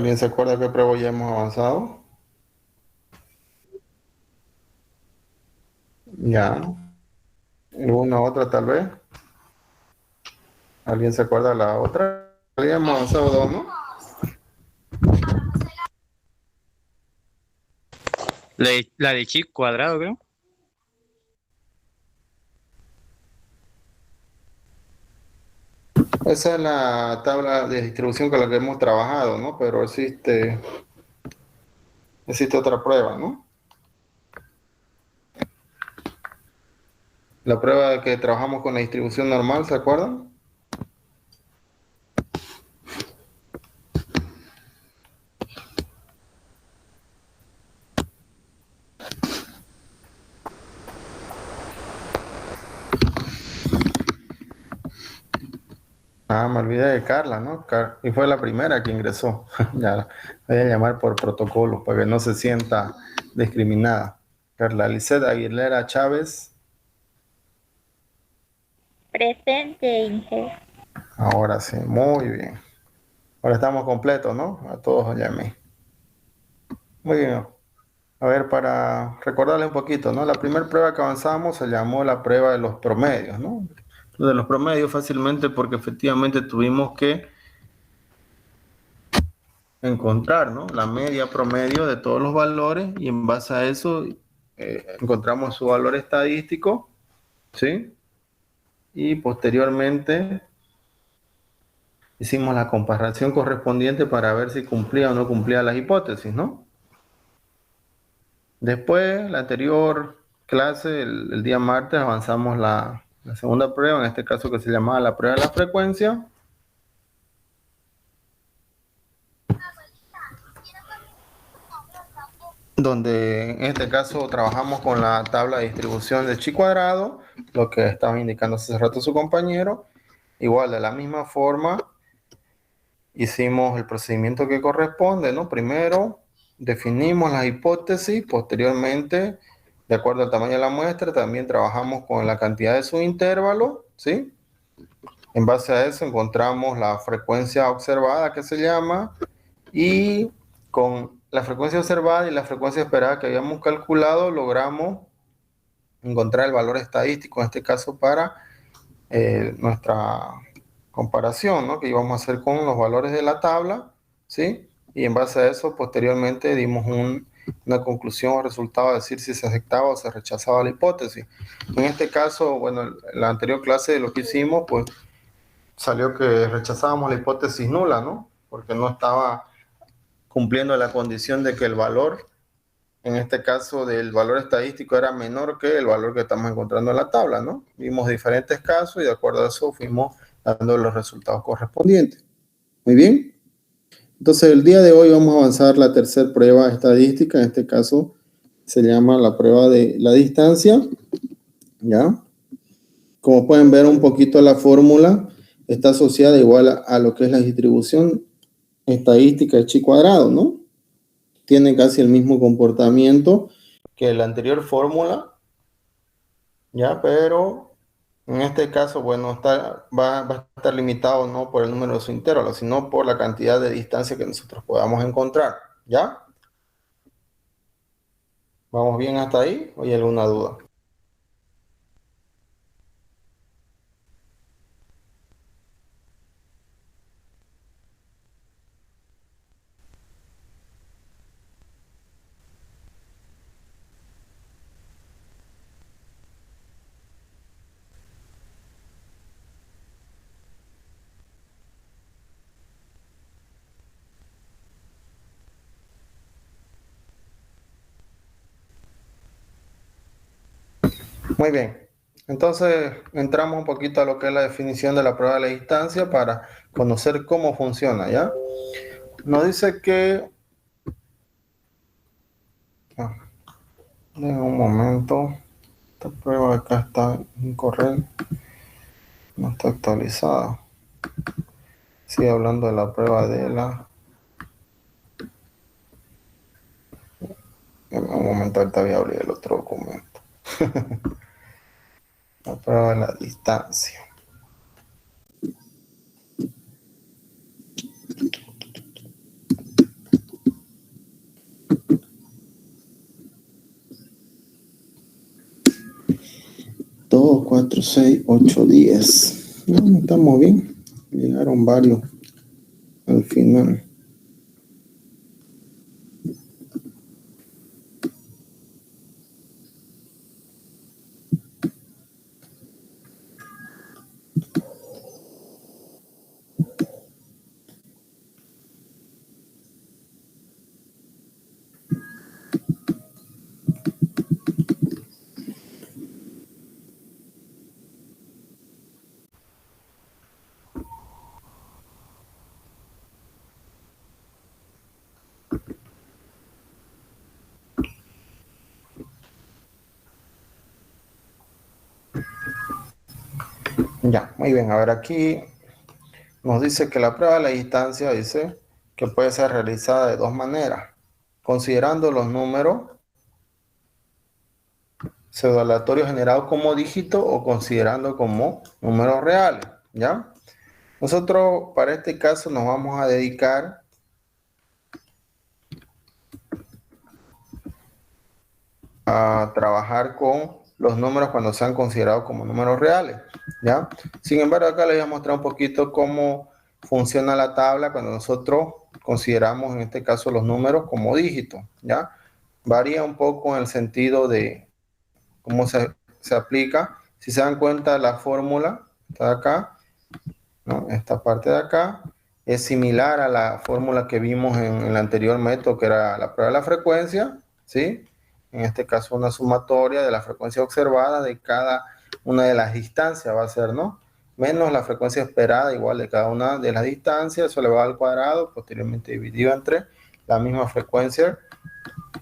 ¿Alguien se acuerda qué prueba ya hemos avanzado? Ya. ¿Alguna otra tal vez? ¿Alguien se acuerda de la otra? Ya hemos avanzado dos, ¿no? La de chi cuadrado, creo. Esa es la tabla de distribución con la que hemos trabajado, ¿no? Pero existe otra prueba, ¿no? La prueba de que trabajamos con la distribución normal, ¿se acuerdan? Ah, me olvidé de Carla, ¿no? Y fue la primera que ingresó. Ya la voy a llamar por protocolo para que no se sienta discriminada. Carla Lisset Aguilera Chávez. Presente, Inge. Ahora sí, muy bien. Ahora estamos completos, ¿no? A todos llamé. Muy bien. A ver, para recordarles un poquito, ¿no? La primera prueba que avanzamos se llamó la prueba de los promedios, ¿no? De los promedios fácilmente porque efectivamente tuvimos que encontrar, ¿no? La media promedio de todos los valores y en base a eso encontramos su valor estadístico, ¿sí? Y posteriormente hicimos la comparación correspondiente para ver si cumplía o no cumplía las hipótesis, ¿no? Después, la anterior clase, el día martes, avanzamos la segunda prueba, en este caso que se llamaba la prueba de la frecuencia, donde en este caso trabajamos con la tabla de distribución de chi cuadrado, lo que estaba indicando hace rato su compañero. Igual, de la misma forma, hicimos el procedimiento que corresponde, ¿no? Primero, definimos las hipótesis, posteriormente, de acuerdo al tamaño de la muestra, también trabajamos con la cantidad de su intervalo, ¿sí? En base a eso encontramos la frecuencia observada que se llama y con la frecuencia observada y la frecuencia esperada que habíamos calculado logramos encontrar el valor estadístico, en este caso para nuestra comparación, ¿no? Que íbamos a hacer con los valores de la tabla, ¿sí? Y en base a eso posteriormente dimos una conclusión o resultado a decir si se aceptaba o se rechazaba la hipótesis. En este caso, bueno, en la anterior clase lo que hicimos, pues salió que rechazábamos la hipótesis nula, ¿no? Porque no estaba cumpliendo la condición de que el valor, en este caso del valor estadístico, era menor que el valor que estamos encontrando en la tabla, ¿no? Vimos diferentes casos y de acuerdo a eso fuimos dando los resultados correspondientes. Muy bien. Entonces, el día de hoy vamos a avanzar la tercera prueba estadística, en este caso se llama la prueba de la distancia, ¿ya? Como pueden ver un poquito la fórmula está asociada igual a lo que es la distribución estadística de chi cuadrado, ¿no? Tiene casi el mismo comportamiento que la anterior fórmula, ¿ya? Pero en este caso, bueno, va a estar limitado no por el número de su intervalo, sino por la cantidad de distancia que nosotros podamos encontrar, ¿ya? ¿Vamos bien hasta ahí? ¿O hay alguna duda? Muy bien. Entonces, entramos un poquito a lo que es la definición de la prueba de la distancia para conocer cómo funciona, ¿ya? Nos dice que... ah, en un momento, esta prueba acá está incorrecta, no está actualizada. Sigue hablando de la prueba de la... En un momento ahorita voy a abrir el otro documento. La prueba de la distancia. 2, 4, 6, 8, 10. No, estamos bien. Llegaron varios al final. Ya, muy bien. A ver, aquí nos dice que la prueba de la distancia dice que puede ser realizada de dos maneras, considerando los números pseudo-aleatorios generados como dígito o considerando como números reales, ¿ya? Nosotros para este caso nos vamos a dedicar a trabajar con los números cuando sean considerados como números reales, ¿ya? Sin embargo, acá les voy a mostrar un poquito cómo funciona la tabla cuando nosotros consideramos en este caso los números como dígitos, ¿ya? Varía un poco en el sentido de cómo se aplica. Si se dan cuenta, la fórmula está acá, ¿no? Esta parte de acá es similar a la fórmula que vimos en el anterior método, que era la prueba de la frecuencia, ¿sí? En este caso, una sumatoria de la frecuencia observada de cada una de las distancias va a ser, ¿no? Menos la frecuencia esperada igual de cada una de las distancias, eso elevado al cuadrado, posteriormente dividido entre la misma frecuencia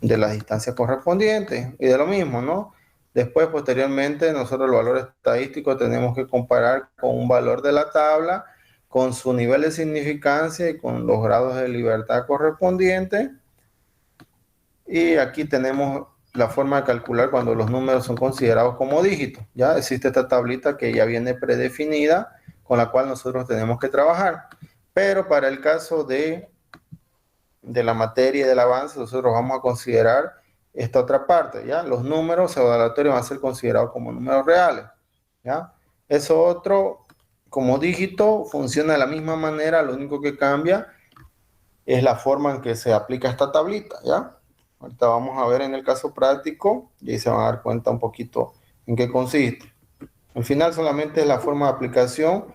de las distancias correspondientes. Y de lo mismo, ¿no? Después, posteriormente, nosotros el valor estadístico tenemos que comparar con un valor de la tabla, con su nivel de significancia y con los grados de libertad correspondientes. Y aquí tenemos la forma de calcular cuando los números son considerados como dígitos. Ya existe esta tablita que ya viene predefinida, con la cual nosotros tenemos que trabajar. Pero para el caso de la materia y del avance, nosotros vamos a considerar esta otra parte, ¿ya? Los números pseudo-aleatorios van a ser considerados como números reales, ¿ya? Eso otro, como dígito, funciona de la misma manera, lo único que cambia es la forma en que se aplica esta tablita, ¿ya? Ahorita vamos a ver en el caso práctico y ahí se van a dar cuenta un poquito en qué consiste. Al final solamente es la forma de aplicación,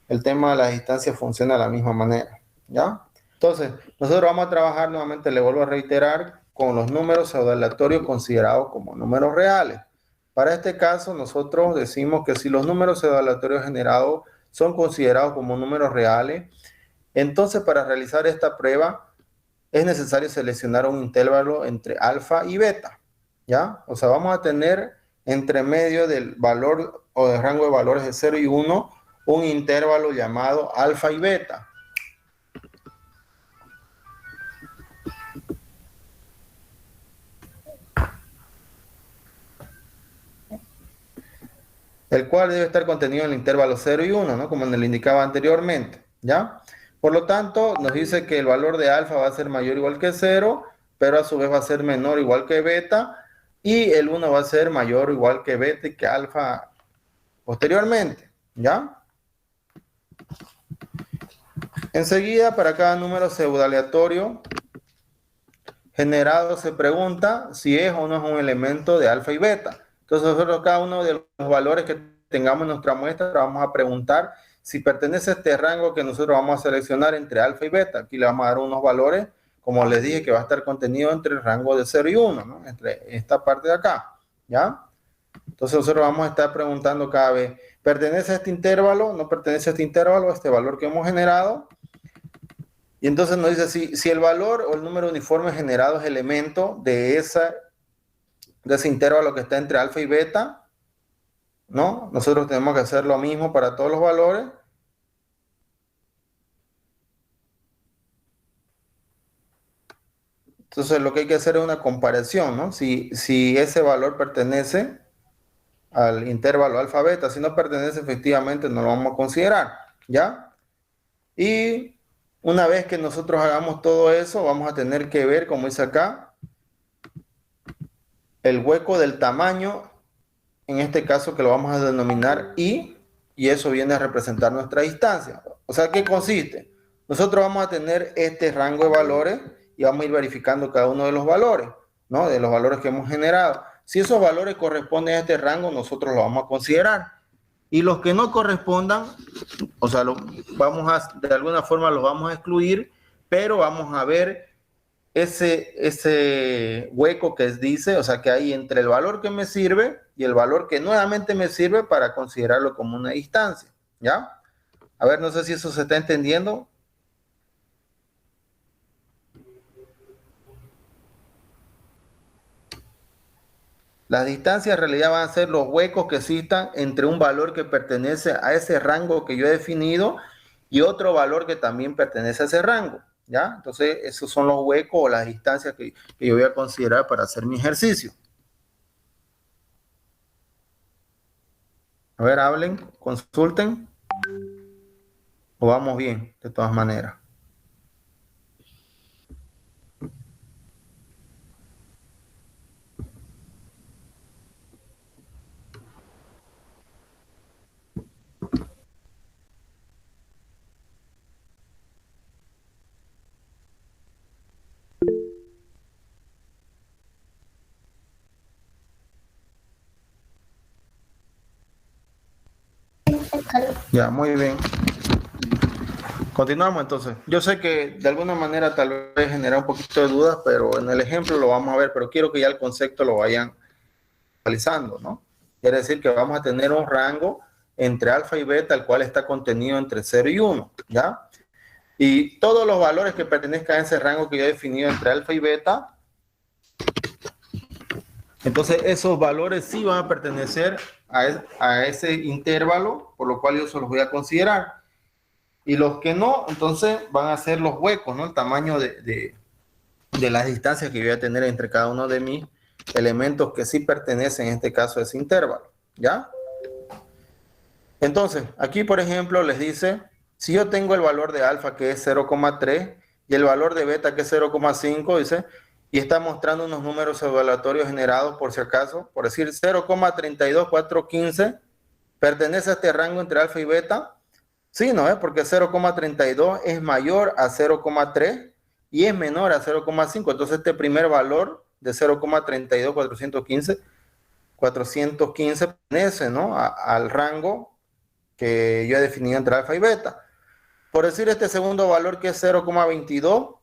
el tema de la distancia funciona de la misma manera, ¿ya? Entonces, nosotros vamos a trabajar nuevamente, le vuelvo a reiterar, con los números pseudo-aleatorios considerados como números reales. Para este caso, nosotros decimos que si los números pseudo-aleatorios generados son considerados como números reales, entonces para realizar esta prueba es necesario seleccionar un intervalo entre alfa y beta, ¿ya? O sea, vamos a tener entre medio del valor o del rango de valores de 0 y 1 un intervalo llamado alfa y beta. El cual debe estar contenido en el intervalo 0 y 1, ¿no? Como le indicaba anteriormente, ¿ya? Por lo tanto, nos dice que el valor de alfa va a ser mayor o igual que 0, pero a su vez va a ser menor o igual que beta, y el 1 va a ser mayor o igual que beta y que alfa posteriormente, ¿ya? Enseguida, para cada número pseudo-aleatorio generado, se pregunta si es o no es un elemento de alfa y beta. Entonces, nosotros cada uno de los valores que tengamos en nuestra muestra vamos a preguntar si pertenece a este rango que nosotros vamos a seleccionar entre alfa y beta. Aquí le vamos a dar unos valores, como les dije, que va a estar contenido entre el rango de 0 y 1, ¿no? Entre esta parte de acá, ¿ya? Entonces nosotros vamos a estar preguntando cada vez, ¿pertenece a este intervalo? ¿No pertenece a este intervalo? ¿A este valor que hemos generado? Y entonces nos dice si el valor o el número uniforme generado es elemento de ese intervalo que está entre alfa y beta, ¿no? Nosotros tenemos que hacer lo mismo para todos los valores. Entonces lo que hay que hacer es una comparación, ¿no? Si ese valor pertenece al intervalo alfa beta, si no pertenece, efectivamente no lo vamos a considerar, ¿ya? Y una vez que nosotros hagamos todo eso, vamos a tener que ver, como dice acá, el hueco del tamaño en este caso que lo vamos a denominar y eso viene a representar nuestra distancia. O sea, ¿qué consiste? Nosotros vamos a tener este rango de valores y vamos a ir verificando cada uno de los valores, ¿no? De los valores que hemos generado. Si esos valores corresponden a este rango, nosotros lo vamos a considerar. Y los que no correspondan, o sea, de alguna forma los vamos a excluir, pero vamos a ver ese hueco que dice, o sea, que hay entre el valor que me sirve y el valor que nuevamente me sirve para considerarlo como una distancia, ¿ya? A ver, no sé si eso se está entendiendo. Las distancias en realidad van a ser los huecos que existan entre un valor que pertenece a ese rango que yo he definido y otro valor que también pertenece a ese rango, ¿ya? Entonces, esos son los huecos o las distancias que yo voy a considerar para hacer mi ejercicio. A ver, hablen, consulten. ¿O vamos bien, de todas maneras? Ya, muy bien. Continuamos entonces. Yo sé que de alguna manera tal vez genera un poquito de dudas, pero en el ejemplo lo vamos a ver, pero quiero que ya el concepto lo vayan analizando, ¿no? Quiere decir que vamos a tener un rango entre alfa y beta, el cual está contenido entre 0 y 1, ¿ya? Y todos los valores que pertenezcan a ese rango que yo he definido entre alfa y beta, entonces esos valores sí van a pertenecer a ese intervalo, por lo cual yo se los voy a considerar. Y los que no, entonces van a ser los huecos, ¿no? El tamaño de las distancias que yo voy a tener entre cada uno de mis elementos que sí pertenecen, en este caso, a ese intervalo, ¿ya? Entonces, aquí, por ejemplo, les dice, si yo tengo el valor de alfa, que es 0,3, y el valor de beta, que es 0,5, dice, y está mostrando unos números evaluatorios generados, por si acaso, por decir 0,32415, pertenece a este rango entre alfa y beta. Sí, ¿no es? Porque 0,32 es mayor a 0,3 y es menor a 0,5. Entonces, este primer valor de 0,32415 pertenece, ¿no? Al rango que yo he definido entre alfa y beta. Por decir, este segundo valor que es 0,22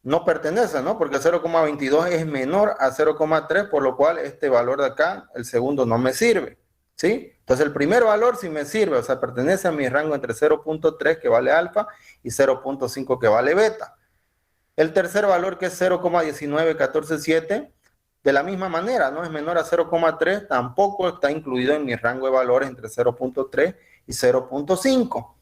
no pertenece, ¿no? Porque 0,22 es menor a 0,3, por lo cual este valor de acá, el segundo, no me sirve. ¿Sí? Entonces el primer valor sí me sirve, o sea, pertenece a mi rango entre 0,3 que vale alfa y 0,5 que vale beta. El tercer valor que es 0,19147, de la misma manera, ¿no? Es menor a 0,3, tampoco está incluido en mi rango de valores entre 0,3 y 0,5.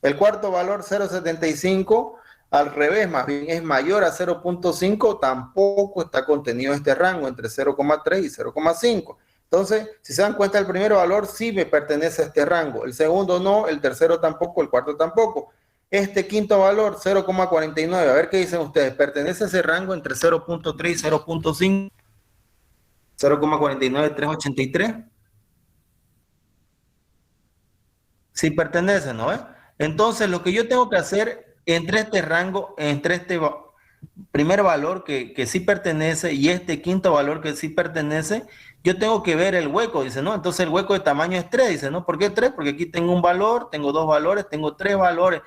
El cuarto valor, 0,75, al revés, más bien es mayor a 0,5, tampoco está contenido en este rango entre 0,3 y 0,5. Entonces, si se dan cuenta, el primer valor sí me pertenece a este rango, el segundo no, el tercero tampoco, el cuarto tampoco. Este quinto valor, 0,49, a ver qué dicen ustedes, ¿pertenece a ese rango entre 0,3 y 0,5? 0,49383. Sí pertenece, ¿no? Entonces, lo que yo tengo que hacer entre este rango, entre este primer valor que sí pertenece y este quinto valor que sí pertenece, yo tengo que ver el hueco, dice, ¿no? Entonces el hueco de tamaño es 3, dice, ¿no? ¿Por qué 3? Porque aquí tengo un valor, tengo dos valores, tengo tres valores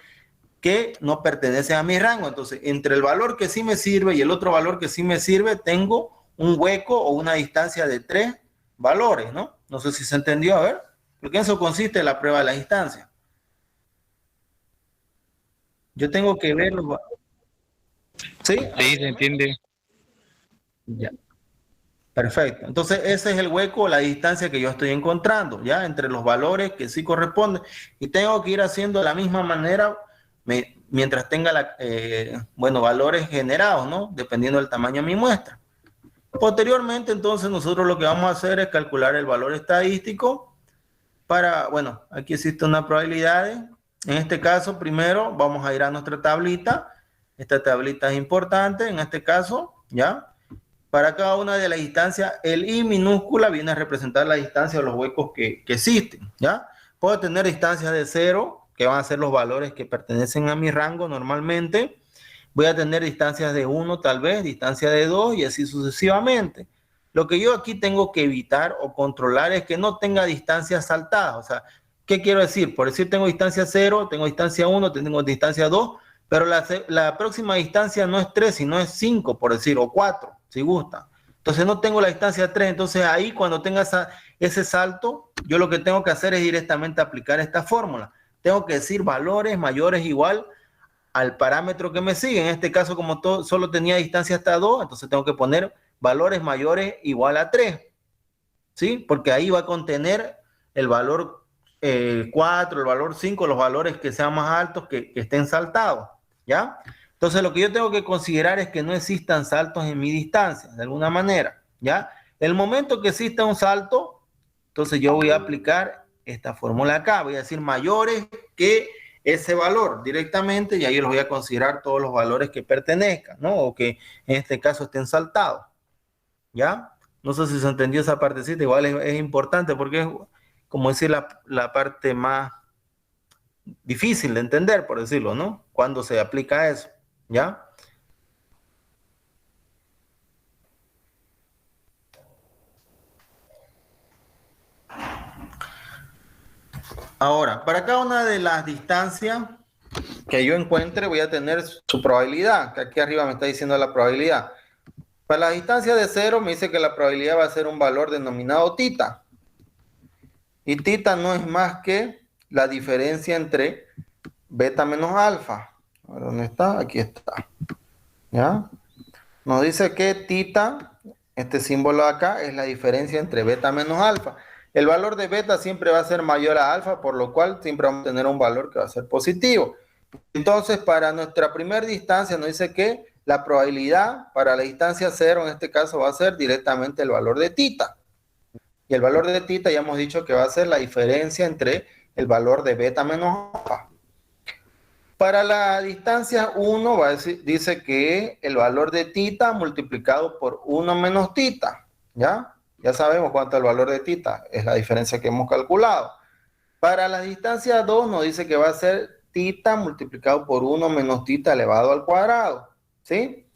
que no pertenecen a mi rango. Entonces, entre el valor que sí me sirve y el otro valor que sí me sirve, tengo un hueco o una distancia de 3 valores, ¿no? No sé si se entendió, a ver, porque en eso consiste la prueba de la distancia. Yo tengo que ver los... ¿Sí? Sí, se entiende. Ya. Perfecto. Entonces, ese es el hueco, la distancia que yo estoy encontrando, ¿ya? Entre los valores que sí corresponden. Y tengo que ir haciendo de la misma manera mientras tenga, bueno, valores generados, ¿no? Dependiendo del tamaño de mi muestra. Posteriormente, entonces, nosotros lo que vamos a hacer es calcular el valor estadístico para, bueno, aquí existe una probabilidad. En este caso, primero vamos a ir a nuestra tablita. Esta tablita es importante en este caso, ¿ya? para cada una de las distancias, el I minúscula viene a representar la distancia de los huecos que existen, ¿ya? Puedo tener distancias de 0, que van a ser los valores que pertenecen a mi rango normalmente. Voy a tener distancias de 1 tal vez, distancia de 2 y así sucesivamente. Lo que yo aquí tengo que evitar o controlar es que no tenga distancias saltadas. O sea, ¿qué quiero decir? Por decir, tengo distancia 0, tengo distancia 1, tengo distancia 2, pero la próxima distancia no es 3, sino es 5, por decir, o 4, si gusta. Entonces no tengo la distancia 3, entonces ahí cuando tenga ese salto, yo lo que tengo que hacer es directamente aplicar esta fórmula. Tengo que decir valores mayores igual al parámetro que me sigue. En este caso, como solo tenía distancia hasta 2, entonces tengo que poner valores mayores igual a 3, ¿sí? Porque ahí va a contener el valor 4, el valor 5, los valores que sean más altos que estén saltados, ¿ya? Entonces lo que yo tengo que considerar es que no existan saltos en mi distancia, de alguna manera, ¿ya? El momento que exista un salto, entonces yo voy a aplicar esta fórmula acá, voy a decir mayores que ese valor directamente y ahí los voy a considerar todos los valores que pertenezcan, ¿no? O que en este caso estén saltados, ¿ya? No sé si se entendió esa partecita, igual es importante porque es, como decir, la parte más difícil de entender, por decirlo, ¿no? Cuando se aplica eso, ¿ya? Ahora, para cada una de las distancias que yo encuentre, voy a tener su probabilidad, que aquí arriba me está diciendo la probabilidad. Para la distancia de 0 me dice que la probabilidad va a ser un valor denominado tita. Y tita no es más que la diferencia entre beta menos alfa. ¿Dónde está? Aquí está. ¿Ya? Nos dice que tita, este símbolo de acá, es la diferencia entre beta menos alfa. El valor de beta siempre va a ser mayor a alfa, por lo cual siempre vamos a tener un valor que va a ser positivo. Entonces, para nuestra primera distancia nos dice que la probabilidad para la distancia 0, en este caso, va a ser directamente el valor de tita. Y el valor de tita ya hemos dicho que va a ser la diferencia entre el valor de beta menos alfa. Para la distancia 1 dice que el valor de tita multiplicado por 1 menos tita, ¿ya? Ya sabemos cuánto es el valor de tita, es la diferencia que hemos calculado. Para la distancia 2 nos dice que va a ser tita multiplicado por 1 menos tita elevado al cuadrado, ¿sí?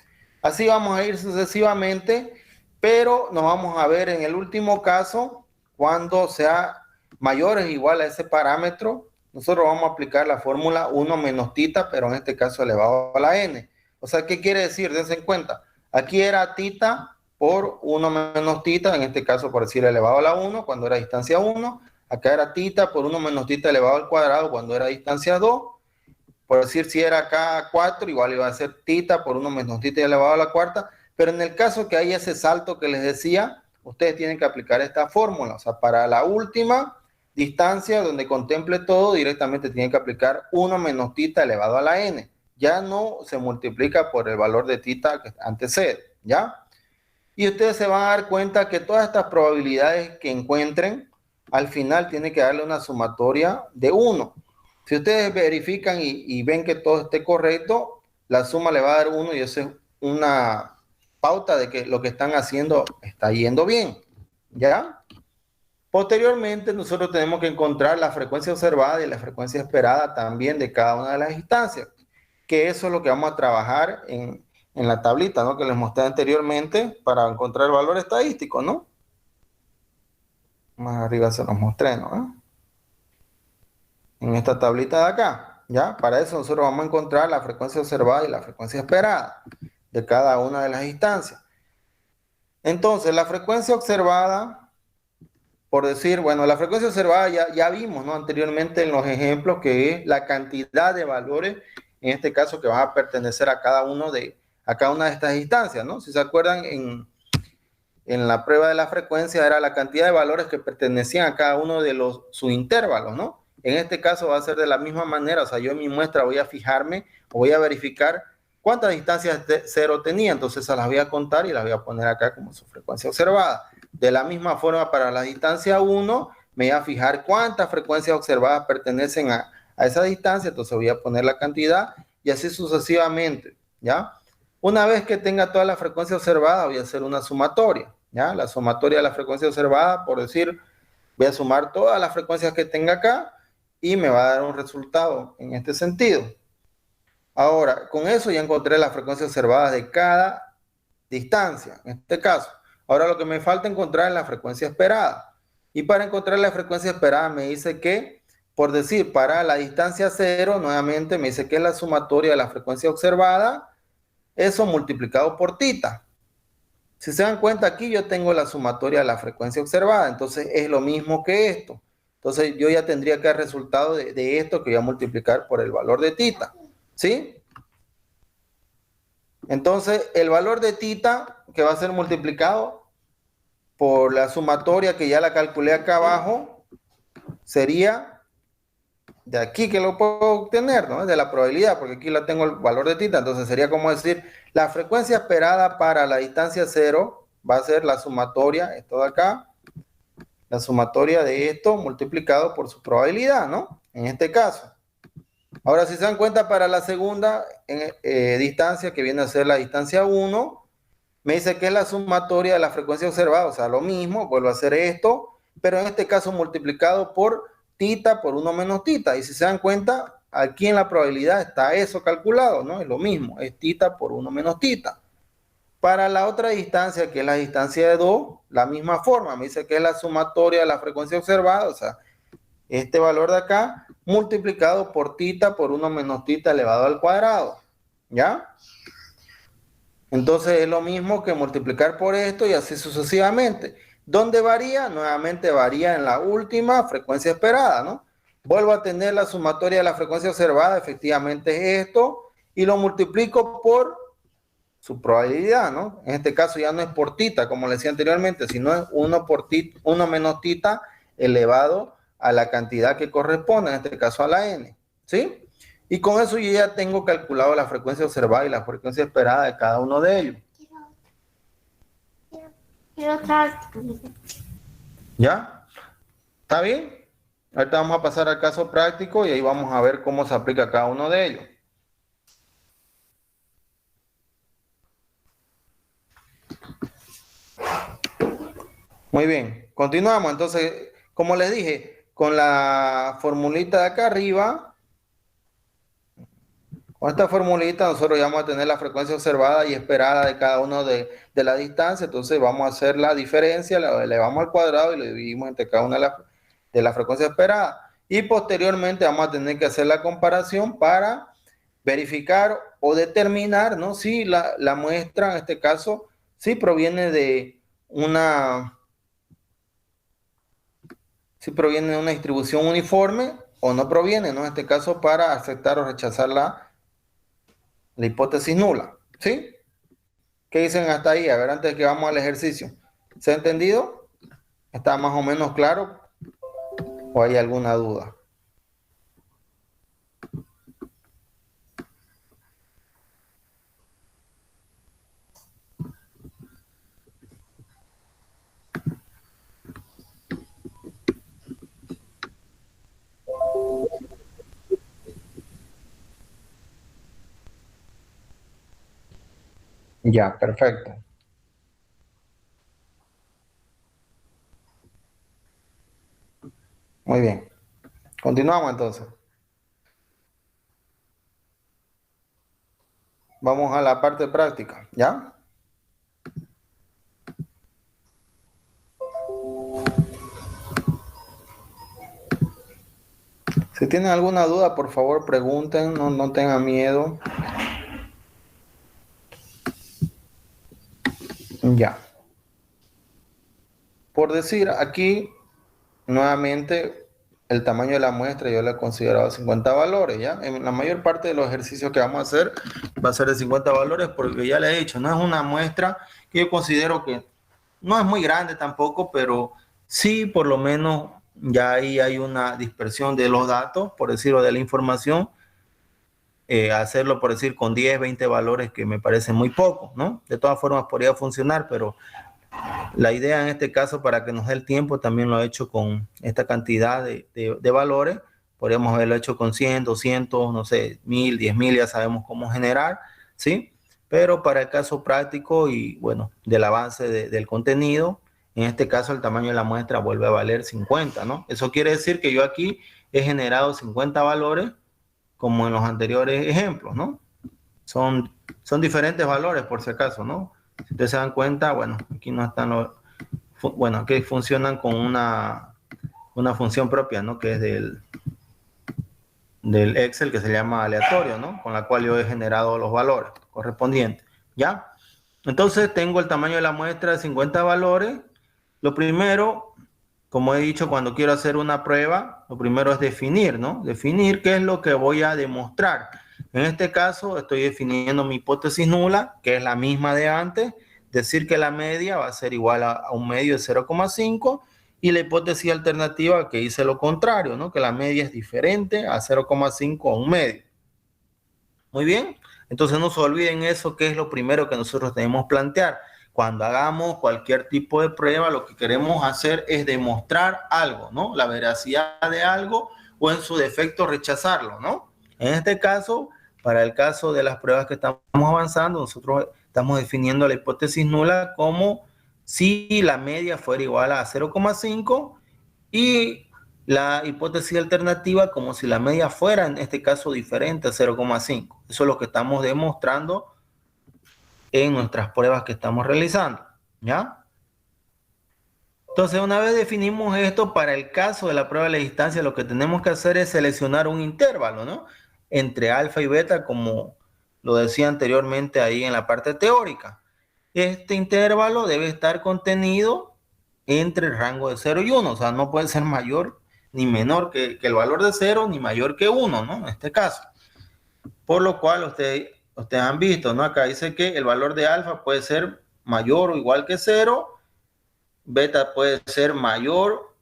Así vamos a ir sucesivamente, pero nos vamos a ver en el último caso, cuando sea mayor o igual a ese parámetro, nosotros vamos a aplicar la fórmula 1 menos tita, pero en este caso elevado a la n. O sea, ¿qué quiere decir? Dense en cuenta. Aquí era tita por 1 menos tita, en este caso por decir elevado a la 1, cuando era distancia 1. Acá era tita por 1 menos tita elevado al cuadrado cuando era distancia 2. Por decir, si era acá 4, igual iba a ser tita por 1 menos tita elevado a la cuarta. Pero en el caso que haya ese salto que les decía, ustedes tienen que aplicar esta fórmula. O sea, para la última distancia donde contemple todo, directamente tienen que aplicar 1 menos tita elevado a la n. Ya no se multiplica por el valor de tita que antecede, ¿ya? Y ustedes se van a dar cuenta que todas estas probabilidades que encuentren, al final tiene que darle una sumatoria de 1. Si ustedes verifican y ven que todo esté correcto, la suma le va a dar 1 y eso es una pauta de que lo que están haciendo está yendo bien, ¿ya? Posteriormente, nosotros tenemos que encontrar la frecuencia observada y la frecuencia esperada también de cada una de las instancias, que eso es lo que vamos a trabajar en la tablita, ¿no? Que les mostré anteriormente para encontrar el valor estadístico, ¿no? Más arriba se los mostré, ¿no? En esta tablita de acá, ¿ya? Para eso nosotros vamos a encontrar la frecuencia observada y la frecuencia esperada de cada una de las instancias. Entonces, la frecuencia observada, por decir, bueno, la frecuencia observada ya vimos, ¿no? Anteriormente en los ejemplos, que es la cantidad de valores, en este caso, que van a pertenecer a cada una de estas instancias, ¿no? Si se acuerdan, en la prueba de la frecuencia era la cantidad de valores que pertenecían a cada uno de los subintervalos, ¿no? En este caso va a ser de la misma manera, o sea, yo en mi muestra voy a fijarme, o voy a verificar cuántas distancias de 0 tenía, entonces esas las voy a contar y las voy a poner acá como su frecuencia observada. De la misma forma, para la distancia 1, me voy a fijar cuántas frecuencias observadas pertenecen a esa distancia, entonces voy a poner la cantidad y así sucesivamente, ¿ya? Una vez que tenga toda la frecuencia observada, voy a hacer una sumatoria, ¿ya? La sumatoria de la frecuencia observada, por decir, voy a sumar todas las frecuencias que tenga acá y me va a dar un resultado en este sentido. Ahora, con eso ya encontré las frecuencias observadas de cada distancia, en este caso. Ahora lo que me falta encontrar es la frecuencia esperada. Y para encontrar la frecuencia esperada me dice que, por decir, para la distancia 0, nuevamente me dice que es la sumatoria de la frecuencia observada, eso multiplicado por tita. Si se dan cuenta, aquí yo tengo la sumatoria de la frecuencia observada, entonces es lo mismo que esto. Entonces yo ya tendría que el resultado de esto que voy a multiplicar por el valor de tita, ¿sí? Entonces el valor de tita que va a ser multiplicado por la sumatoria que ya la calculé acá abajo, sería de aquí que lo puedo obtener, ¿no? De la probabilidad, porque aquí la tengo el valor de tita, entonces sería como decir, la frecuencia esperada para la distancia 0 va a ser la sumatoria, esto de acá, la sumatoria de esto multiplicado por su probabilidad, ¿no? En este caso. Ahora, si se dan cuenta, para la segunda distancia, que viene a ser la distancia 1, me dice que es la sumatoria de la frecuencia observada, o sea, lo mismo, vuelvo a hacer esto, pero en este caso multiplicado por tita por 1 menos tita. Y si se dan cuenta, aquí en la probabilidad está eso calculado, ¿no? Es lo mismo, es tita por 1 menos tita. Para la otra distancia, que es la distancia de 2, la misma forma, me dice que es la sumatoria de la frecuencia observada, o sea, este valor de acá, multiplicado por tita por 1 menos tita elevado al cuadrado, ¿ya? Entonces es lo mismo que multiplicar por esto y así sucesivamente. ¿Dónde varía? Nuevamente varía en la última frecuencia esperada, ¿no? Vuelvo a tener la sumatoria de la frecuencia observada, efectivamente es esto, y lo multiplico por su probabilidad, ¿no? En este caso ya no es por tita, como le decía anteriormente, sino es 1 por tita, 1 menos tita elevado a la cantidad que corresponde, en este caso a la n, ¿sí? Y con eso yo ya tengo calculado la frecuencia observada y la frecuencia esperada de cada uno de ellos. ¿Ya? ¿Está bien? Ahorita vamos a pasar al caso práctico y ahí vamos a ver cómo se aplica cada uno de ellos. Muy bien, continuamos. Entonces, como les dije, con la formulita de acá arriba, con esta formulita nosotros ya vamos a tener la frecuencia observada y esperada de cada uno de la distancia. Entonces vamos a hacer la diferencia, la elevamos al cuadrado y lo dividimos entre cada una de la frecuencia esperada. Y posteriormente vamos a tener que hacer la comparación para verificar o determinar, ¿no? Si la muestra, en este caso, si proviene de una distribución uniforme o no proviene, ¿no? En este caso, para aceptar o rechazar la hipótesis nula, ¿sí? ¿Qué dicen hasta ahí? A ver, antes de que vamos al ejercicio. ¿Se ha entendido? ¿Está más o menos claro? ¿O hay alguna duda? Ya, perfecto. Muy bien. Continuamos entonces. Vamos a la parte práctica, ¿ya? Si tienen alguna duda, por favor, pregunten, no tengan miedo. Ya. Por decir, aquí, nuevamente, el tamaño de la muestra yo le he considerado 50 valores, ¿ya? En la mayor parte de los ejercicios que vamos a hacer va a ser de 50 valores porque ya les he dicho, no es una muestra que yo considero que no es muy grande tampoco, pero sí por lo menos ya ahí hay una dispersión de los datos, por decirlo, de la información. Hacerlo, por decir, con 10, 20 valores que me parecen muy pocos, ¿no? De todas formas podría funcionar, pero la idea en este caso, para que nos dé el tiempo, también lo he hecho con esta cantidad de valores. Podríamos haberlo hecho con 100, 200, no sé, 1000, 10,000, ya sabemos cómo generar, ¿sí? pero para el caso práctico y bueno, del avance del contenido, en este caso el tamaño de la muestra vuelve a valer 50, ¿no? Eso quiere decir que yo aquí he generado 50 valores como en los anteriores ejemplos, ¿no? Son diferentes valores por si acaso, ¿no? Si ustedes se dan cuenta, bueno, aquí no están los, bueno, que funcionan con una función propia, ¿no? Que es del Excel, que se llama aleatorio, ¿no? Con la cual yo he generado los valores correspondientes, ¿ya? Entonces tengo el tamaño de la muestra de 50 valores. Lo primero, como he dicho, cuando quiero hacer una prueba, lo primero es definir, ¿no? Definir qué es lo que voy a demostrar. En este caso, estoy definiendo mi hipótesis nula, que es la misma de antes, decir que la media va a ser igual a un medio de 0,5, y la hipótesis alternativa que dice lo contrario, ¿no? Que la media es diferente a 0,5 a un medio. Muy bien, entonces no se olviden eso, que es lo primero que nosotros debemos plantear. Cuando hagamos cualquier tipo de prueba, lo que queremos hacer es demostrar algo, ¿no? La veracidad de algo o en su defecto rechazarlo, ¿no? En este caso, para el caso de las pruebas que estamos avanzando, nosotros estamos definiendo la hipótesis nula como si la media fuera igual a 0,5 y la hipótesis alternativa como si la media fuera, en este caso, diferente a 0,5. Eso es lo que estamos demostrando en nuestras pruebas que estamos realizando, ¿ya? Entonces, una vez definimos esto, para el caso de la prueba de la distancia, lo que tenemos que hacer es seleccionar un intervalo, ¿no? Entre alfa y beta, como lo decía anteriormente ahí en la parte teórica. Este intervalo debe estar contenido entre el rango de 0 y 1, o sea, no puede ser mayor ni menor que el valor de 0, ni mayor que 1, ¿no? En este caso. Por lo cual, ustedes han visto, ¿no? Acá dice que el valor de alfa puede ser mayor o igual que 0, beta puede ser mayor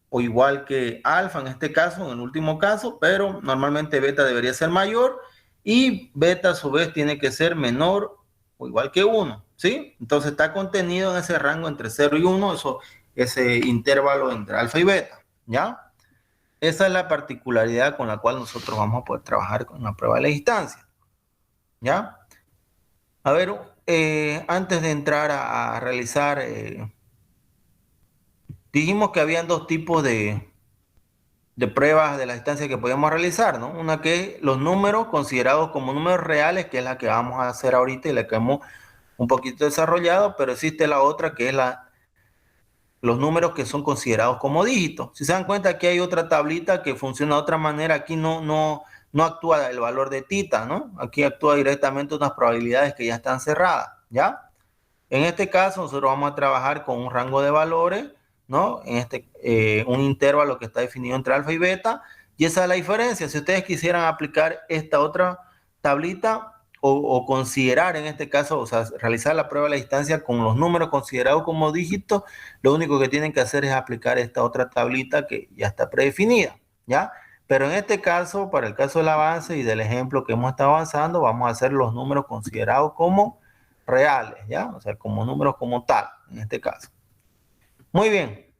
o igual que alfa en este caso, en el último caso, pero normalmente beta debería ser mayor y beta a su vez tiene que ser menor o igual que 1, ¿sí? Entonces está contenido en ese rango entre 0 y 1, ese intervalo entre alfa y beta, ¿ya? Esa es la particularidad con la cual nosotros vamos a poder trabajar con la prueba de la distancia, ¿ya? A ver, antes de entrar a realizar, dijimos que habían dos tipos de pruebas de la distancia que podíamos realizar, ¿no? Una que es los números considerados como números reales, que es la que vamos a hacer ahorita y la que hemos un poquito desarrollado, pero existe la otra que es los números que son considerados como dígitos. Si se dan cuenta, aquí hay otra tablita que funciona de otra manera. Aquí no actúa el valor de tita, ¿no? Aquí actúa directamente unas probabilidades que ya están cerradas, ¿ya? En este caso, nosotros vamos a trabajar con un rango de valores, ¿no? Un intervalo que está definido entre alfa y beta, y esa es la diferencia. Si ustedes quisieran aplicar esta otra tablita o considerar en este caso, o sea, realizar la prueba de la distancia con los números considerados como dígitos, lo único que tienen que hacer es aplicar esta otra tablita que ya está predefinida, ¿ya? Pero en este caso, para el caso del avance y del ejemplo que hemos estado avanzando, vamos a hacer los números considerados como reales, ¿ya? O sea, como números como tal, en este caso. Muy bien.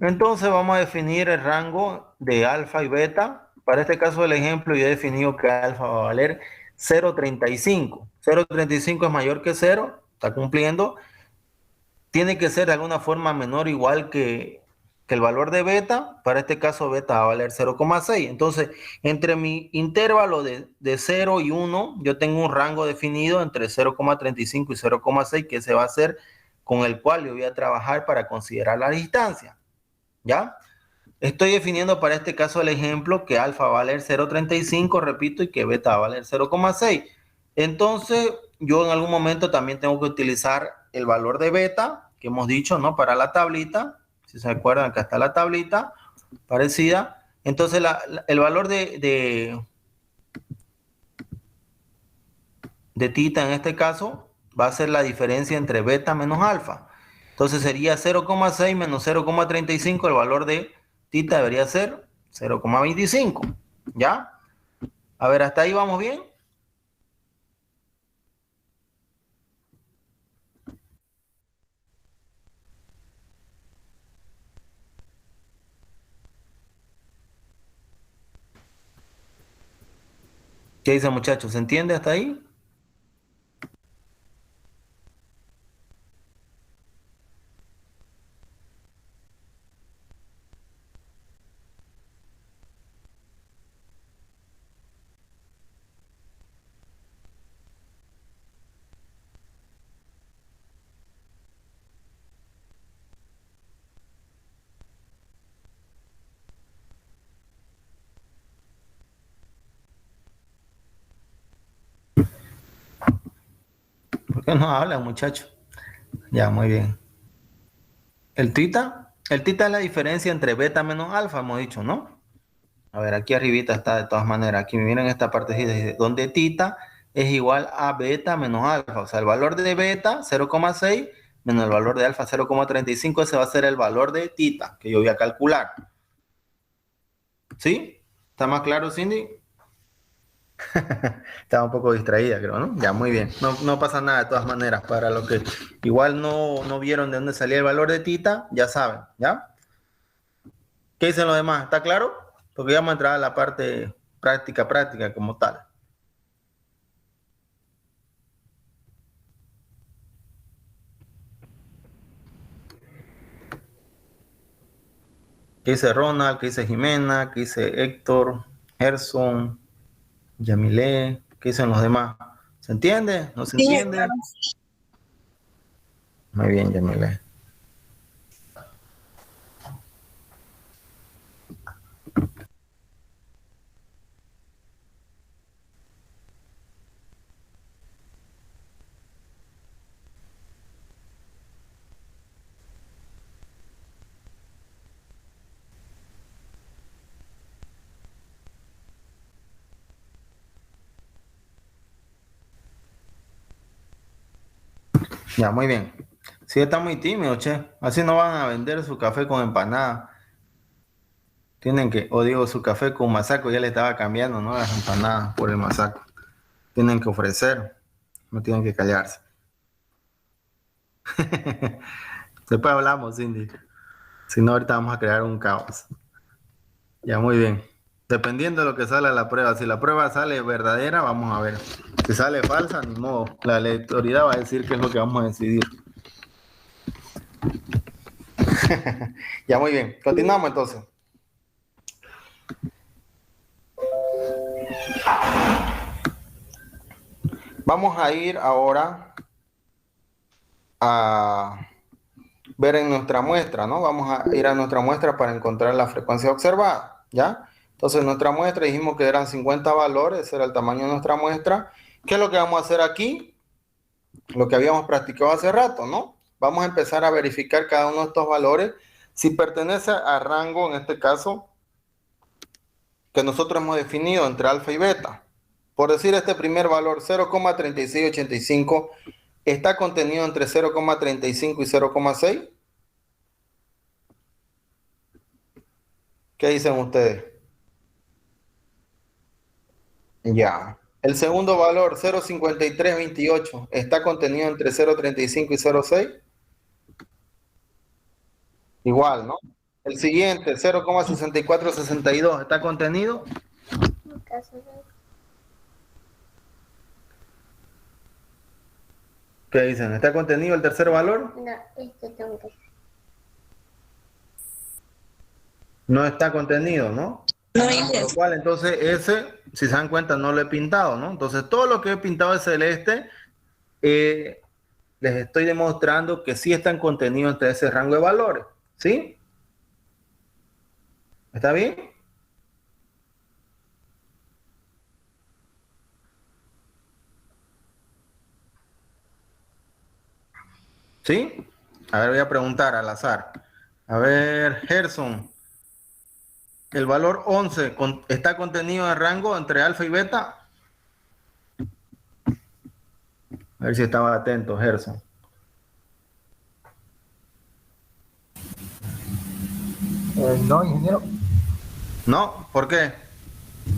Entonces vamos a definir el rango de alfa y beta. Para este caso del ejemplo, yo he definido que alfa va a valer 0,35. 0,35 es mayor que 0, está cumpliendo. Tiene que ser de alguna forma menor o igual que el valor de beta. Para este caso, beta va a valer 0,6. Entonces, entre mi intervalo de 0 y 1, yo tengo un rango definido entre 0,35 y 0,6, que se va a hacer con el cual yo voy a trabajar para considerar la distancia, ¿ya? Estoy definiendo para este caso el ejemplo que alfa va a valer 0,35, repito, y que beta va a valer 0,6. Entonces, yo en algún momento también tengo que utilizar el valor de beta, que hemos dicho, ¿no? Para la tablita, si se acuerdan, acá está la tablita parecida. Entonces, el valor de tita en este caso va a ser la diferencia entre beta menos alfa. Entonces sería 0,6 menos 0,35, el valor de tita debería ser 0,25, ¿ya? A ver, ¿hasta ahí vamos bien? ¿Qué dicen, muchachos? ¿Se entiende hasta ahí? ¿Por qué no habla, muchacho? Ya, muy bien. El tita es la diferencia entre beta menos alfa, hemos dicho, ¿no? A ver, aquí arribita está de todas maneras. Aquí miren esta partecita, dice, donde tita es igual a beta menos alfa. O sea, el valor de beta, 0,6, menos el valor de alfa, 0,35, ese va a ser el valor de tita, que yo voy a calcular. ¿Sí? ¿Está más claro, Cindy? Estaba un poco distraída, creo, ¿no? Ya, muy bien. No pasa nada de todas maneras. Para los que igual no vieron de dónde salía el valor de tita, ya saben, ¿ya? ¿Qué dicen los demás? ¿Está claro? Porque ya vamos a entrar a la parte práctica como tal. ¿Qué dice Ronald? ¿Qué dice Jimena? ¿Qué dice Héctor? Gerson, Yamile, ¿qué dicen los demás? ¿Se entiende? ¿No se Sí, entiende? Muy bien, Yamile. Ya, muy bien. Sí, está muy tímido, che. Así no van a vender su café con empanada. Tienen que, o digo, su café con masaco, ya le estaba cambiando, ¿no? Las empanadas por el masaco. Tienen que ofrecer, no tienen que callarse. Después hablamos, Cindy. Si no, ahorita vamos a crear un caos. Ya, muy bien. Dependiendo de lo que sale a la prueba. Si la prueba sale verdadera, vamos a ver. Si sale falsa, ni modo. La autoridad va a decir qué es lo que vamos a decidir. Ya, muy bien. Continuamos entonces. Vamos a ir ahora a ver en nuestra muestra, ¿no? Vamos a ir a nuestra muestra para encontrar la frecuencia observada, ¿ya? Entonces, nuestra muestra dijimos que eran 50 valores, ese era el tamaño de nuestra muestra. ¿Qué es lo que vamos a hacer aquí? Lo que habíamos practicado hace rato, ¿no? Vamos a empezar a verificar cada uno de estos valores si pertenece a rango, en este caso, que nosotros hemos definido entre alfa y beta. Por decir, este primer valor, 0,3685, está contenido entre 0,35 y 0,6. ¿Qué dicen ustedes? Ya. El segundo valor, 0,5328, está contenido entre 0,35 y 0,6. Igual, ¿no? El siguiente, 0,6462, está contenido. ¿Qué dicen? ¿Está contenido el tercer valor? No, este tengo que... No está contenido, ¿no? no Por lo cual, entonces, ese, si se dan cuenta, no lo he pintado, ¿no? Entonces, todo lo que he pintado de celeste, les estoy demostrando que sí están contenidos entre ese rango de valores, ¿sí? ¿Está bien? ¿Sí? A ver, voy a preguntar al azar. A ver, Gerson, ¿el valor 11 está contenido en rango entre alfa y beta? A ver si estaba atento, Gerson. No, ingeniero, ¿No? ¿Por qué?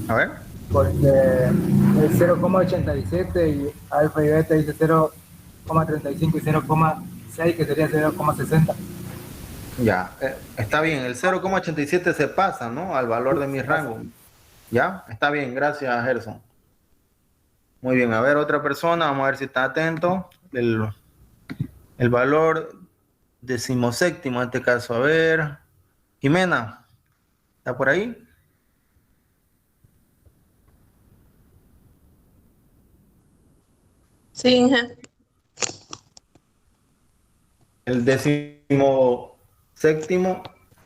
A ver. porque es 0,87 y alfa y beta dice 0,35 y 0,6 que sería 0,60. Ya, está bien, el 0,87 se pasa, ¿no? Al valor de mi rango. ¿Ya? Está bien, gracias, Gerson. Muy bien, a ver, otra persona, vamos a ver si está atento. El valor decimoséptimo en este caso, a ver. Jimena, ¿está por ahí? Sí, Inge. El décimo séptimo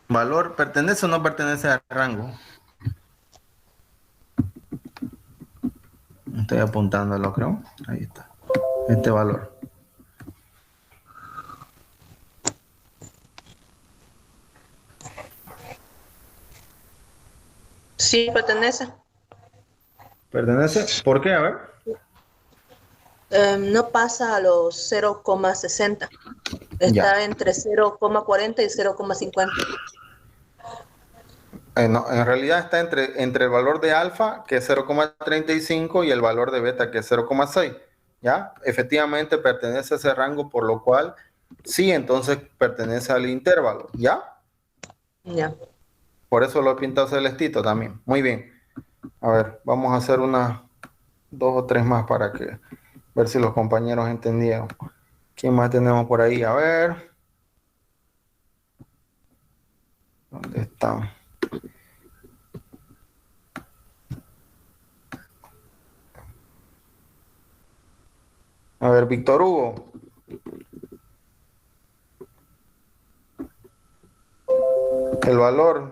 valor, ¿pertenece o no pertenece al rango? Estoy apuntándolo, creo. Ahí está. Este valor. Sí, pertenece. ¿Pertenece? ¿Por qué? A ver. No pasa a los 0,60. Ya. Está entre 0,40 y 0,50. No, en realidad está entre el valor de alfa, que es 0,35, y el valor de beta, que es 0,6. ¿Ya? Efectivamente pertenece a ese rango, por lo cual sí, entonces pertenece al intervalo. ¿Ya? Ya. Por eso lo he pintado celestito también. Muy bien. A ver, vamos a hacer unas 2 o 3 más para que ver si los compañeros entendieron. ¿Quién más tenemos por ahí? A ver. ¿Dónde están? A ver, Víctor Hugo. El valor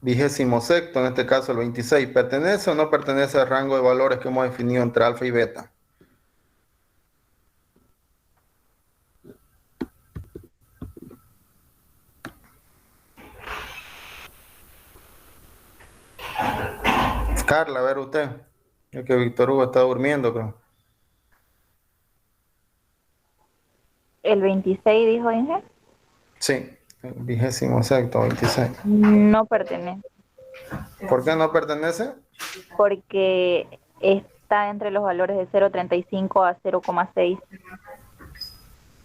26º, en este caso el 26, ¿pertenece o no pertenece al rango de valores que hemos definido entre alfa y beta? Carla, a ver usted. Es que Víctor Hugo está durmiendo, creo. El 26 dijo Inge. Sí, el 26º, 26. No pertenece, ¿Por qué no pertenece? porque está entre los valores de 0,35 a 0,6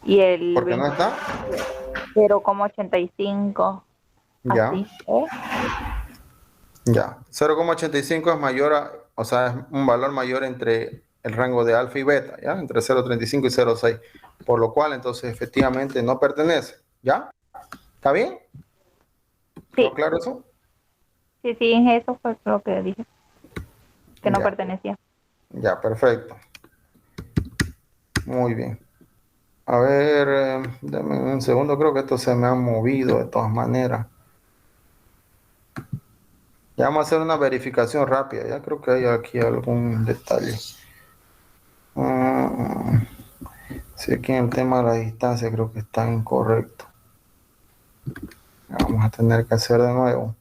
y el ¿Por qué no está? 0,85, Ya, así, ¿eh? ya. 0,85 es mayor, o sea, es un valor mayor entre el rango de alfa y beta, ¿ya? Entre 0,35 y 0,6. Por lo cual, entonces, efectivamente, no pertenece, ¿ya? ¿Está bien? ¿Quedó Sí, claro eso? sí, Inge, eso fue lo que dije, que no Ya. pertenecía. Ya, perfecto. Muy bien. A ver, dame un segundo, creo que esto se me ha movido de todas maneras. Ya vamos a hacer una verificación rápida, ya creo que hay aquí algún detalle. Sí, aquí en el tema de la distancia creo que está incorrecto. Vamos a tener que hacer de nuevo.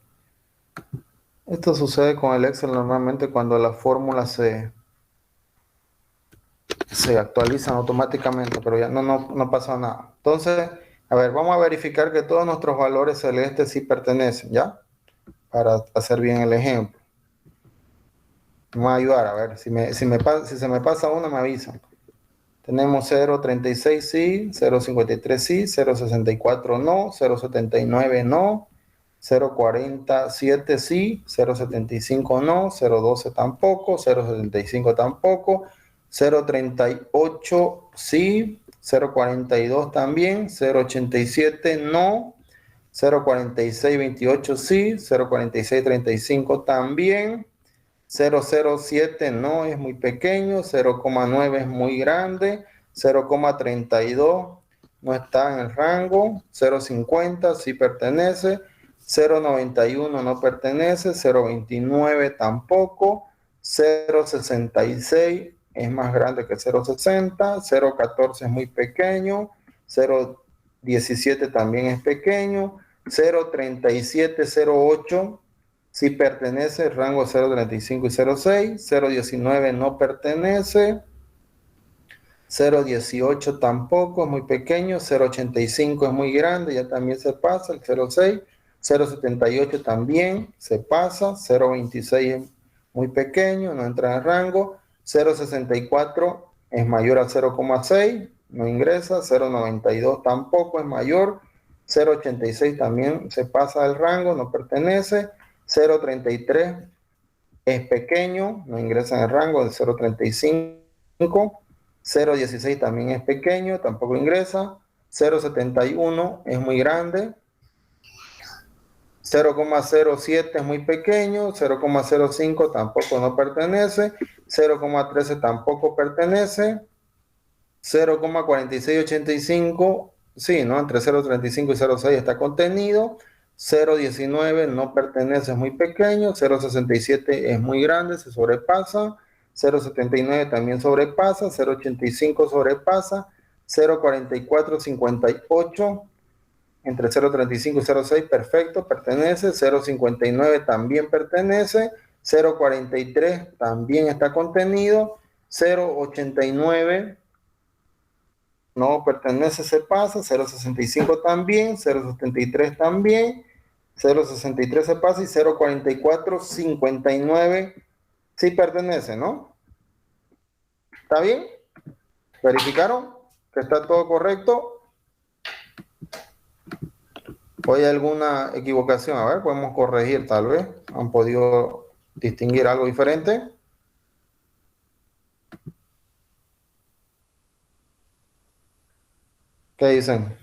Esto sucede con el Excel normalmente cuando las fórmulas se actualizan automáticamente, pero ya no pasa nada. Entonces, a ver, vamos a verificar que todos nuestros valores celestes sí pertenecen, ¿ya? Para hacer bien el ejemplo. Me va a ayudar, a ver, si se me pasa uno, me avisan. Tenemos 0,36 sí, 0,53 sí, 0,64 no, 0,79 no, 0,47 sí, 0,75 no, 0,12 tampoco, 0,75 tampoco, 0,38 sí, 0,42 también, 0,87 no, 0,4628 sí, 0,4635 también, 0,07 no es muy pequeño, 0,9 es muy grande, 0,32 no está en el rango, 0,50 sí pertenece, 0,91 no pertenece, 0,29 tampoco, 0,66 es más grande que 0,60, 0,14 es muy pequeño, 0,17 también es pequeño, 0,37, 0,8 sí pertenece, rango 0,35 y 0,6, 0,19 no pertenece, 0,18 tampoco, es muy pequeño, 0,85 es muy grande, ya también se pasa, el 0,6, 0,78 también se pasa, 0,26 es muy pequeño, no entra en el rango, 0,64 es mayor a 0,6, no ingresa, 0,92 tampoco es mayor, 0,86 también se pasa del rango, no pertenece, 0,33 es pequeño, no ingresa en el rango de 0,35, 0,16 también es pequeño, tampoco ingresa, 0,71 es muy grande, 0,07 es muy pequeño, 0,05 tampoco no pertenece, 0,13 tampoco pertenece, 0,4685, sí, ¿no? Entre 0,35 y 0,6 está contenido, 0,19 no pertenece, es muy pequeño, 0,67 es muy grande, se sobrepasa, 0,79 también sobrepasa, 0,85 sobrepasa, 0,4458 entre 0.35 y 0.6, perfecto, pertenece. 0.59 también pertenece. 0.43 también está contenido. 0.89 no pertenece, se pasa. 0.65 también. 0.73 también. 0.63 se pasa. Y 0.44, 59 sí pertenece, ¿no? ¿Está bien? ¿Verificaron que está todo correcto? ¿O hay alguna equivocación? A ver, podemos corregir tal vez. ¿Han podido distinguir algo diferente? ¿Qué dicen?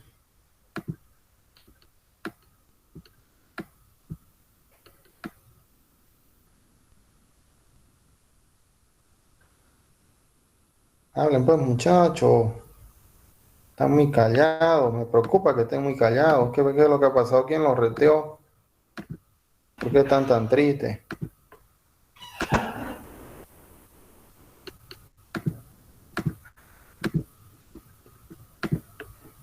Hablen pues, muchachos. Están muy callados. Me preocupa que estén muy callados. ¿Qué es lo que ha pasado? ¿Quién los reteó? ¿Por qué están tan tristes?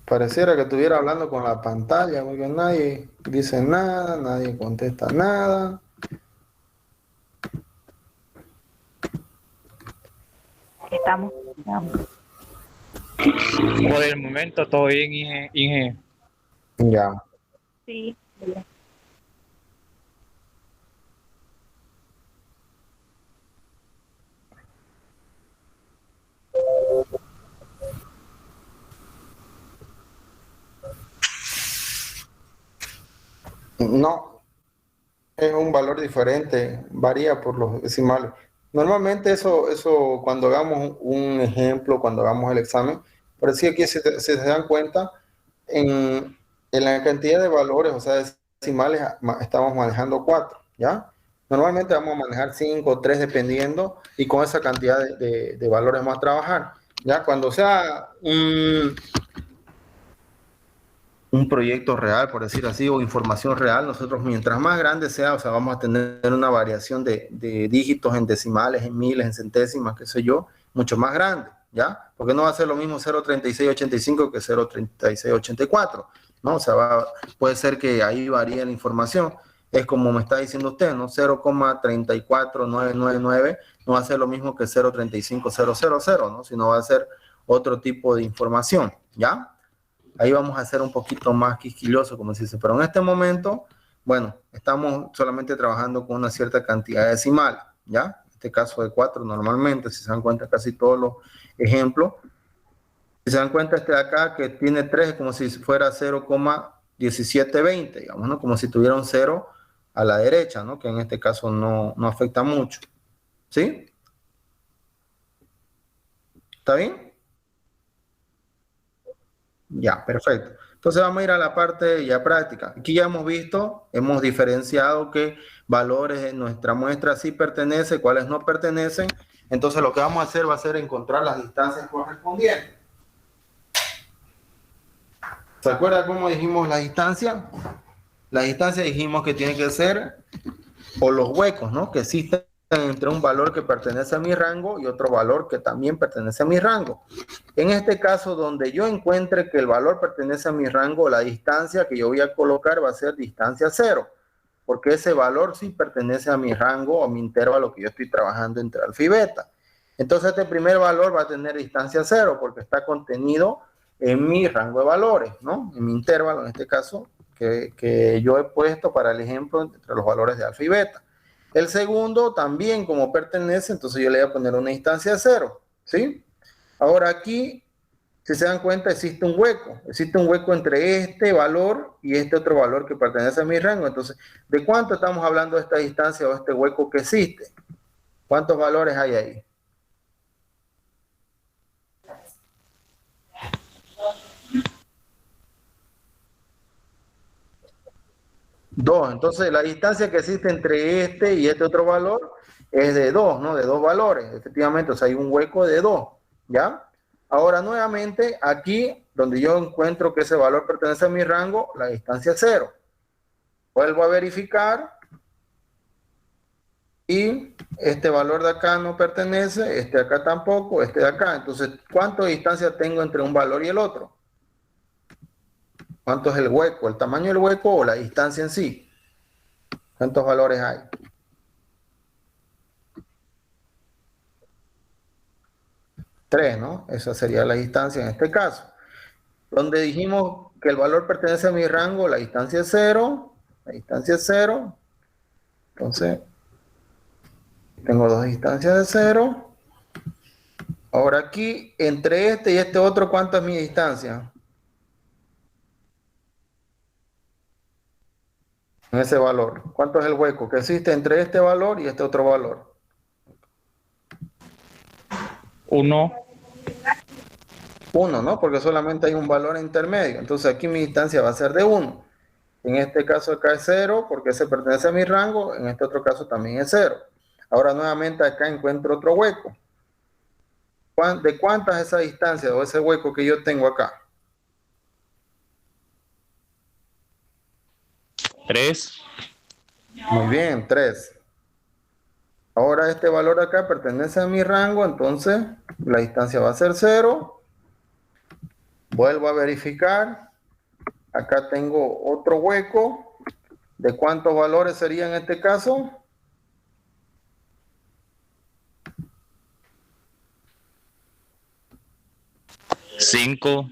Pareciera que estuviera hablando con la pantalla, porque nadie dice nada, nadie contesta nada. Estamos. Por el momento todo bien, Inge. Ya. Sí. No, es un valor diferente, varía por los decimales. Normalmente eso cuando hagamos un ejemplo, cuando hagamos el examen, pero sí aquí si se dan cuenta, en la cantidad de valores, o sea, decimales, estamos manejando 4, ¿ya? Normalmente vamos a manejar 5 o 3 dependiendo, y con esa cantidad de valores vamos a trabajar. Ya cuando sea un proyecto real, por decir así, o información real, nosotros mientras más grande sea, o sea, vamos a tener una variación de dígitos en decimales, en miles, en centésimas, qué sé yo, mucho más grande, ¿ya? Porque no va a ser lo mismo 0.3685 que 0.3684, ¿no? O sea, puede ser que ahí varíe la información. Es como me está diciendo usted, ¿no? 0,34999 no va a ser lo mismo que 0.35000, ¿no? Sino va a ser otro tipo de información, ¿ya? Ahí vamos a ser un poquito más quisquillosos, como se dice, pero en este momento, bueno, estamos solamente trabajando con una cierta cantidad decimal, ¿ya? En este caso de 4 normalmente, si se dan cuenta casi todos los ejemplos, si se dan cuenta este de acá que tiene 3 es como si fuera 0,1720, digamos, ¿no? Como si tuviera un 0 a la derecha, ¿no? Que en este caso no afecta mucho, ¿sí? ¿Está bien? Ya, perfecto. Entonces vamos a ir a la parte ya práctica. Aquí ya hemos visto, hemos diferenciado qué valores en nuestra muestra sí pertenecen, cuáles no pertenecen. Entonces lo que vamos a hacer va a ser encontrar las distancias correspondientes. ¿Se acuerda cómo dijimos la distancia? La distancia dijimos que tiene que ser, o los huecos, ¿no? Que existen entre un valor que pertenece a mi rango y otro valor que también pertenece a mi rango. En este caso, donde yo encuentre que el valor pertenece a mi rango, la distancia que yo voy a colocar va a ser distancia 0, porque ese valor sí pertenece a mi rango o a mi intervalo que yo estoy trabajando entre alfa y beta. Entonces este primer valor va a tener distancia 0 porque está contenido en mi rango de valores, ¿no? En mi intervalo, en este caso, que yo he puesto para el ejemplo entre los valores de alfa y beta. El segundo también como pertenece, entonces yo le voy a poner una distancia 0, ¿sí? Ahora aquí, si se dan cuenta, existe un hueco entre este valor y este otro valor que pertenece a mi rango. Entonces, ¿de cuánto estamos hablando de esta distancia o este hueco que existe? ¿Cuántos valores hay ahí? Dos. Entonces, la distancia que existe entre este y este otro valor es de 2, ¿no? De 2 valores, efectivamente. O sea, hay un hueco de 2, ¿ya? Ahora, nuevamente, aquí, donde yo encuentro que ese valor pertenece a mi rango, la distancia es 0. Vuelvo a verificar. Y este valor de acá no pertenece, este de acá tampoco, este de acá. Entonces, ¿cuánta distancia tengo entre un valor y el otro? ¿Cuánto es el hueco? ¿El tamaño del hueco o la distancia en sí? ¿Cuántos valores hay? Tres, ¿no? Esa sería la distancia en este caso. Donde dijimos que el valor pertenece a mi rango, la distancia es cero. La distancia es cero. Entonces, tengo dos distancias de cero. Ahora aquí, entre este y este otro, ¿cuánto es mi distancia? En ese valor. ¿Cuánto es el hueco que existe entre este valor y este otro valor? 1. 1, ¿no? Porque solamente hay un valor intermedio. Entonces aquí mi distancia va a ser de 1. En este caso acá es 0 porque ese pertenece a mi rango. En este otro caso también es 0. Ahora nuevamente acá encuentro otro hueco. ¿De cuánta es esa distancia o ese hueco que yo tengo acá? 3. Muy bien, 3. Ahora este valor acá pertenece a mi rango, entonces la distancia va a ser 0. Vuelvo a verificar. Acá tengo otro hueco. ¿De cuántos valores sería en este caso? 5.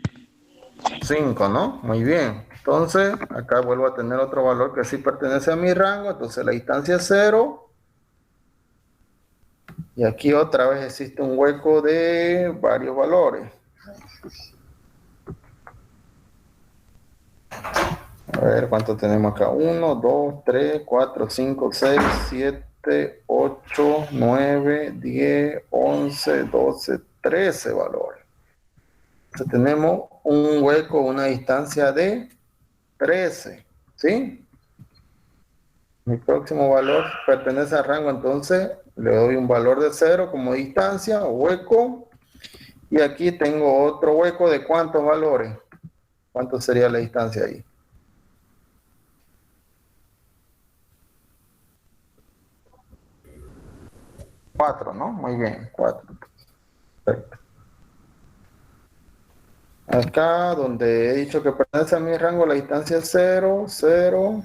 5, ¿no? Muy bien. Entonces, acá vuelvo a tener otro valor que sí pertenece a mi rango. Entonces, la distancia es 0. Y aquí otra vez existe un hueco de varios valores. A ver, ¿cuánto tenemos acá? 1, 2, 3, 4, 5, 6, 7, 8, 9, 10, 11, 12, 13 valores. Entonces tenemos un hueco, una distancia de 13, ¿sí? Mi próximo valor pertenece al rango, entonces le doy un valor de 0 como distancia o hueco. Y aquí tengo otro hueco de ¿cuántos valores? ¿Cuánto sería la distancia ahí? 4, ¿no? Muy bien, 4. Perfecto. Acá donde he dicho que pertenece a mi rango, la distancia es 0, 0.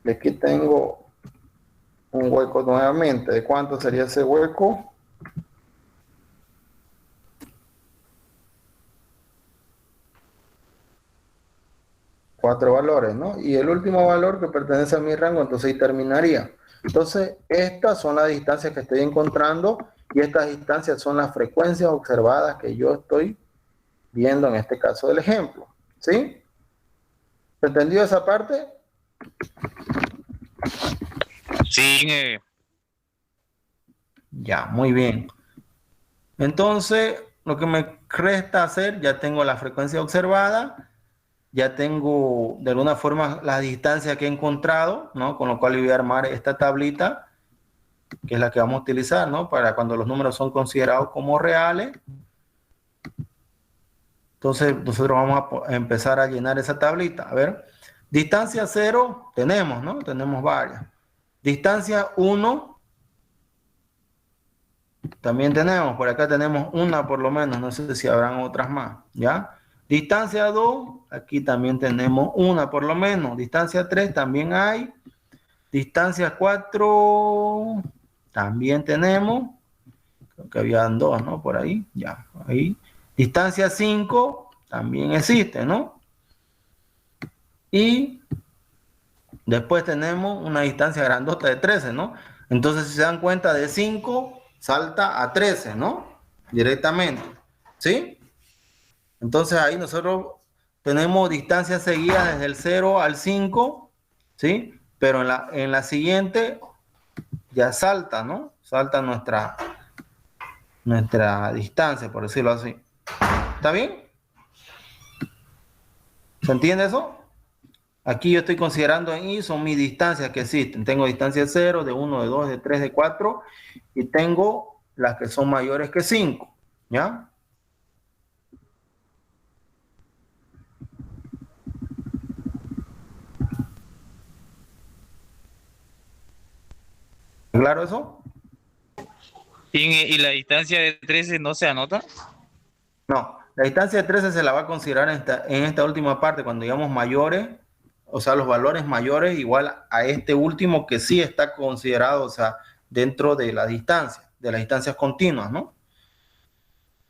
Y aquí tengo un hueco nuevamente. ¿De cuánto sería ese hueco? 4 valores, ¿no? Y el último valor que pertenece a mi rango, entonces ahí terminaría. Entonces, estas son las distancias que estoy encontrando y estas distancias son las frecuencias observadas que yo estoy viendo en este caso del ejemplo. ¿Sí? ¿Entendido esa parte? Sí, Ya, muy bien. Entonces, lo que me resta hacer, ya tengo la frecuencia observada, ya tengo de alguna forma la distancia que he encontrado, ¿no? Con lo cual voy a armar esta tablita, que es la que vamos a utilizar, ¿no? Para cuando los números son considerados como reales. Entonces, nosotros vamos a empezar a llenar esa tablita. A ver, distancia 0 tenemos, ¿no? Tenemos varias. Distancia 1 también tenemos, por acá tenemos una por lo menos, no sé si habrán otras más, ¿ya? Distancia 2, aquí también tenemos una por lo menos. Distancia 3 también hay. Distancia 4 también tenemos. Creo que habían dos, ¿no? Por ahí, ya, ahí. Distancia 5 también existe, ¿no? Y después tenemos una distancia grandota de 13, ¿no? Entonces, si se dan cuenta, de 5 salta a 13, ¿no? Directamente, ¿sí? Entonces, ahí nosotros tenemos distancias seguidas desde el 0 al 5, ¿sí? Pero en la siguiente ya salta, ¿no? Salta nuestra distancia, por decirlo así. ¿Está bien? ¿Se entiende eso? Aquí yo estoy considerando en I son mis distancias que existen. Tengo distancia de 0, de 1, de 2, de 3, de 4 y tengo las que son mayores que 5. ¿Ya? ¿Claro eso? y la distancia de 13 no se anota. No, La distancia de 13 se la va a considerar en esta última parte, cuando digamos mayores, o sea, los valores mayores igual a este último que sí está considerado, o sea, dentro de la distancia, de las distancias continuas, ¿no?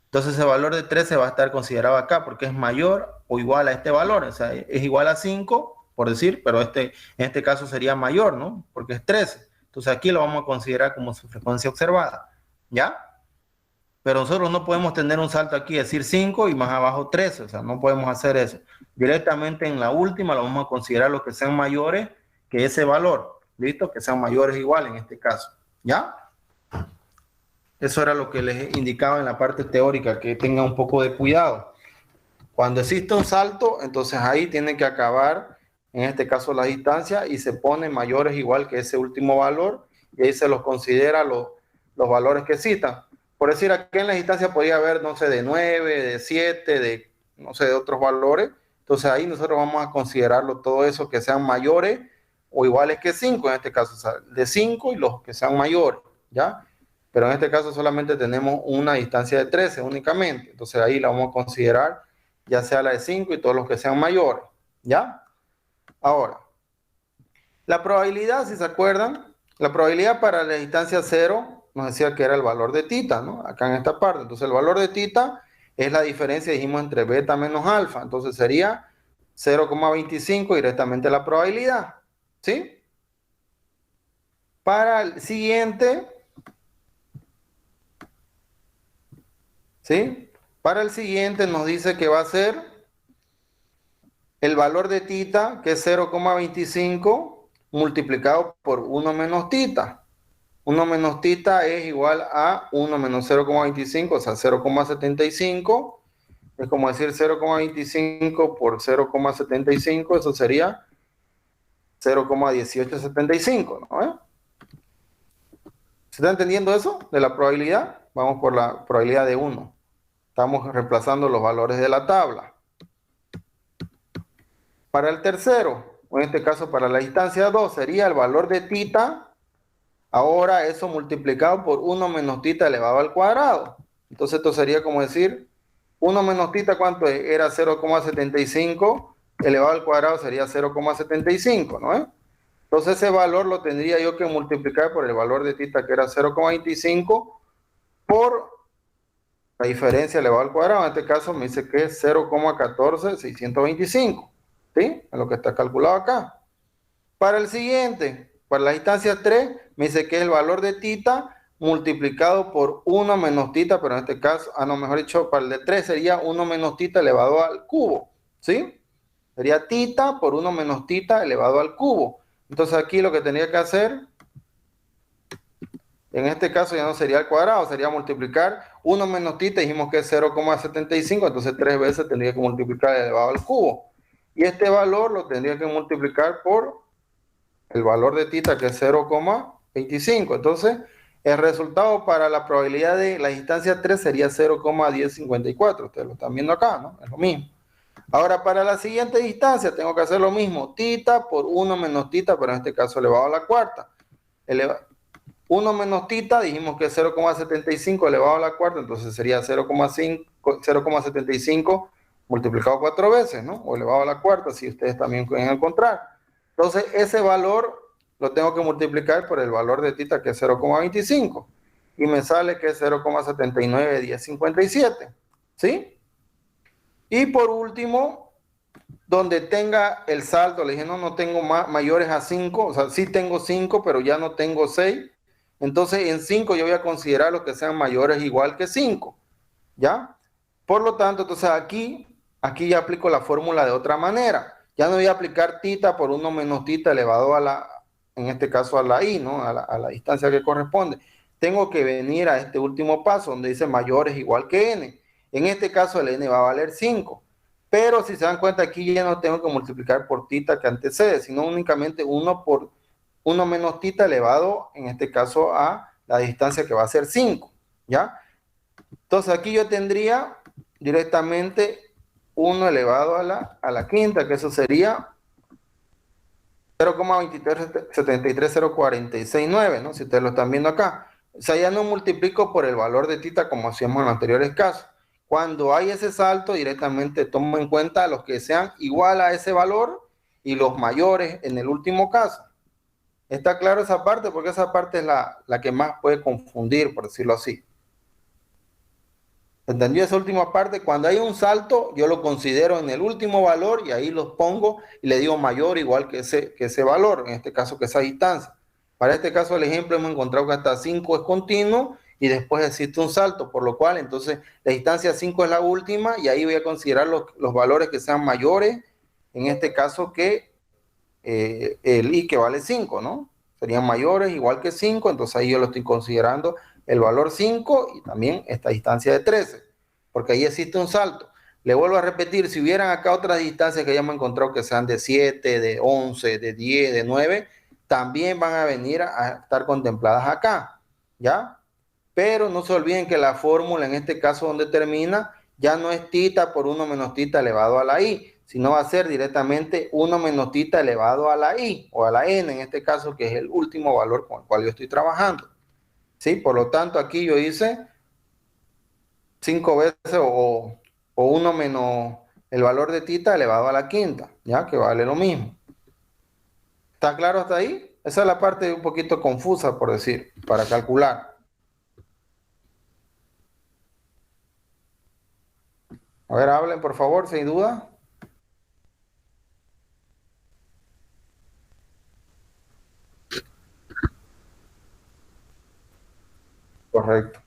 Entonces el valor de 13 va a estar considerado acá porque es mayor o igual a este valor, o sea, es igual a 5, por decir, pero en este caso sería mayor, ¿no? Porque es 13. Entonces aquí lo vamos a considerar como su frecuencia observada, ¿ya? Pero nosotros no podemos tener un salto aquí, decir 5 y más abajo 13, o sea, no podemos hacer eso. Directamente en la última lo vamos a considerar los que sean mayores que ese valor, ¿listo? Que sean mayores igual en este caso, ¿ya? Eso era lo que les indicaba en la parte teórica, que tengan un poco de cuidado. Cuando existe un salto, entonces ahí tiene que acabar, en este caso la distancia, y se pone mayores igual que ese último valor, y ahí se los considera los valores que existan. Por decir, aquí en la distancia podría haber, no sé, de 9, de 7, de, no sé, de otros valores. Entonces ahí nosotros vamos a considerarlo todo eso que sean mayores o iguales que 5, en este caso, o sea, de 5 y los que sean mayores, ¿ya? Pero en este caso solamente tenemos una distancia de 13 únicamente. Entonces ahí la vamos a considerar ya sea la de 5 y todos los que sean mayores, ¿ya? Ahora, la probabilidad, si se acuerdan, la probabilidad para la distancia 0 nos decía que era el valor de tita, ¿no? Acá en esta parte. Entonces el valor de tita es la diferencia, dijimos, entre beta menos alfa. Entonces sería 0,25 directamente la probabilidad, ¿sí? Para el siguiente, ¿sí? Para el siguiente nos dice que va a ser el valor de tita, que es 0,25 multiplicado por 1 menos tita. 1 menos tita es igual a 1 menos 0,25, o sea, 0,75. Es como decir 0,25 por 0,75, eso sería 0,1875, ¿no? ¿Se está entendiendo eso de la probabilidad? Vamos por la probabilidad de 1. Estamos reemplazando los valores de la tabla. Para el tercero, o en este caso para la distancia 2, sería el valor de tita. Ahora eso multiplicado por 1 menos tita elevado al cuadrado. Entonces esto sería como decir, 1 menos tita, ¿cuánto es? Era 0,75, elevado al cuadrado sería 0,75, ¿no? Entonces ese valor lo tendría yo que multiplicar por el valor de tita, que era 0,25, por la diferencia elevado al cuadrado. En este caso me dice que es 0,14625, ¿sí? Es lo que está calculado acá. Para el siguiente, para la distancia 3, me dice que es el valor de tita multiplicado por 1 menos tita, pero en este caso, mejor dicho, para el de 3 sería 1 menos tita elevado al cubo, ¿sí? Sería tita por 1 menos tita elevado al cubo. Entonces aquí lo que tendría que hacer, en este caso ya no sería al cuadrado, sería multiplicar 1 menos tita, dijimos que es 0,75, entonces 3 veces tendría que multiplicar elevado al cubo. Y este valor lo tendría que multiplicar por el valor de tita, que es 0,25. Entonces, el resultado para la probabilidad de la distancia 3 sería 0,1054. Ustedes lo están viendo acá, ¿no? Es lo mismo. Ahora, para la siguiente distancia, tengo que hacer lo mismo. Tita por 1 menos tita, pero en este caso elevado a la cuarta. 1 menos tita, dijimos que es 0,75 elevado a la cuarta, entonces sería 0,75 multiplicado 4 veces, ¿no? O elevado a la cuarta, si ustedes también pueden encontrar. Entonces, ese valor lo tengo que multiplicar por el valor de tita, que es 0,25. Y me sale que es 0,791057. ¿Sí? Y por último, donde tenga el saldo, le dije, no tengo mayores a 5. O sea, sí tengo 5, pero ya no tengo 6. Entonces, en 5 yo voy a considerar los que sean mayores igual que 5. ¿Ya? Por lo tanto, entonces aquí ya aplico la fórmula de otra manera. Ya no voy a aplicar tita por 1 menos tita elevado a la, en este caso a la i, ¿no? A la distancia que corresponde. Tengo que venir a este último paso donde dice mayores igual que n. En este caso el n va a valer 5. Pero si se dan cuenta, aquí ya no tengo que multiplicar por tita que antecede, sino únicamente 1 por 1 menos tita elevado, en este caso, a la distancia que va a ser 5. ¿Ya? Entonces aquí yo tendría directamente 1 elevado a la quinta, que eso sería 0,2373046,9, ¿no? Si ustedes lo están viendo acá. O sea, ya no multiplico por el valor de tita como hacíamos en los anteriores casos. Cuando hay ese salto, directamente tomo en cuenta los que sean igual a ese valor y los mayores en el último caso. ¿Está claro esa parte? Porque esa parte es la que más puede confundir, por decirlo así. ¿Entendió esa última parte? Cuando hay un salto, yo lo considero en el último valor y ahí los pongo y le digo mayor igual que ese valor, en este caso que esa distancia. Para este caso, el ejemplo, hemos encontrado que hasta 5 es continuo y después existe un salto, por lo cual entonces la distancia 5 es la última y ahí voy a considerar los valores que sean mayores, en este caso que el i que vale 5, ¿no? Serían mayores igual que 5, entonces ahí yo lo estoy considerando el valor 5 y también esta distancia de 13, porque ahí existe un salto. Le vuelvo a repetir, si hubieran acá otras distancias que ya hemos encontrado que sean de 7, de 11, de 10, de 9, también van a venir a estar contempladas acá, ¿ya? Pero no se olviden que la fórmula en este caso donde termina ya no es tita por 1 menos tita elevado a la i, sino va a ser directamente 1 menos tita elevado a la i o a la n en este caso, que es el último valor con el cual yo estoy trabajando. ¿Sí? Por lo tanto, aquí yo hice 5 veces o 1 menos el valor de tita elevado a la quinta, ¿ya? Que vale lo mismo. ¿Está claro hasta ahí? Esa es la parte un poquito confusa, por decir, para calcular. A ver, hablen, por favor, sin duda. Correcto,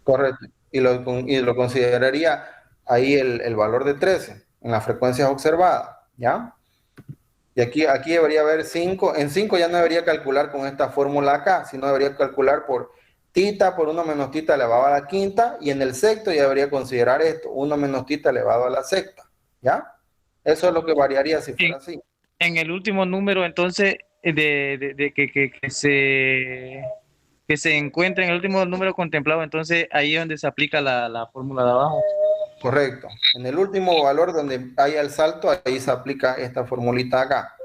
correcto. Y lo consideraría ahí el valor de 13 en las frecuencias observadas, ¿ya? Y aquí debería haber 5. En 5 ya no debería calcular con esta fórmula acá, sino debería calcular por tita por 1 menos tita elevado a la quinta. Y en el sexto ya debería considerar esto, 1 menos tita elevado a la sexta. ¿Ya? Eso es lo que variaría si fuera así. En el último número, entonces, que se encuentra en el último número contemplado, entonces ahí es donde se aplica la fórmula de abajo. Correcto. En el último valor donde haya el salto, ahí se aplica esta formulita acá.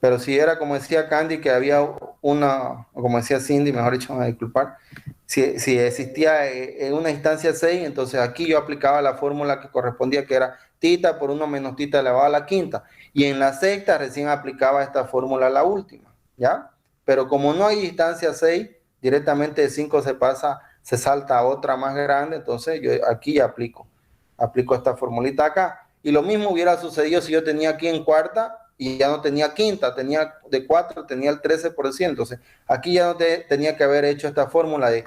Pero si era como decía Candy, que había una, o como decía Cindy, mejor dicho, me voy a disculpar, si existía una instancia 6, entonces aquí yo aplicaba la fórmula que correspondía, que era tita por 1 menos tita elevado a la quinta. Y en la sexta recién aplicaba esta fórmula, la última, ¿ya? Pero como no hay instancia 6, directamente de 5 se pasa, se salta a otra más grande, entonces yo aquí ya aplico esta formulita acá. Y lo mismo hubiera sucedido si yo tenía aquí en cuarta y ya no tenía quinta, tenía de 4, tenía el 13%. Entonces, aquí ya no tenía que haber hecho esta fórmula de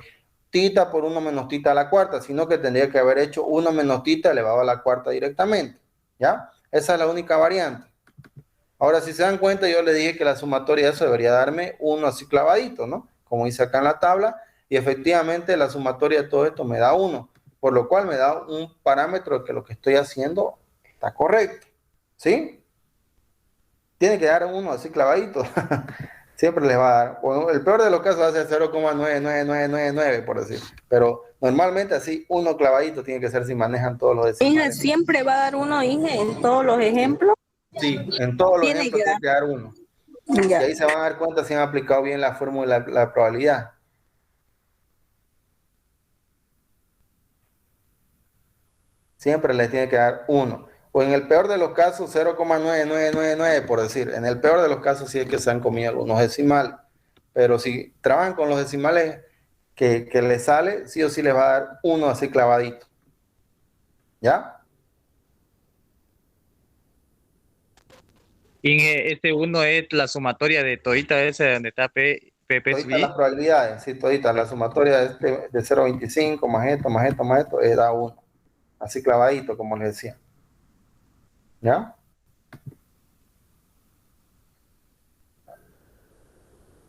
tita por 1 menos tita a la cuarta, sino que tendría que haber hecho 1 menos tita elevado a la cuarta directamente, ¿ya? Esa es la única variante. Ahora, si se dan cuenta, yo le dije que la sumatoria de eso debería darme 1 así clavadito, ¿no? Como dice acá en la tabla, y efectivamente la sumatoria de todo esto me da 1, por lo cual me da un parámetro de que lo que estoy haciendo está correcto, ¿sí? Tiene que dar 1 así clavadito. Siempre les va a dar. Bueno, el peor de los casos va a ser 0,99999, por decir. Pero normalmente así 1 clavadito tiene que ser si manejan todos los decimales. Inge, siempre va a dar uno, Inge, en todos los ejemplos. Sí, en todos los Tiene ejemplos que tiene que dar 1. Ya. Y ahí se van a dar cuenta si han aplicado bien la fórmula, la probabilidad. Siempre les tiene que dar 1. O en el peor de los casos, 0,9999, por decir. En el peor de los casos sí es que se han comido algunos decimales. Pero si trabajan con los decimales que les sale, sí o sí les va a dar 1 así clavadito. ¿Ya? Y este 1 es la sumatoria de todita esa donde está Toditas las probabilidades, sí, toditas. La sumatoria de 0,25 más esto, más esto, más esto, da 1. Así clavadito, como les decía. ¿Ya?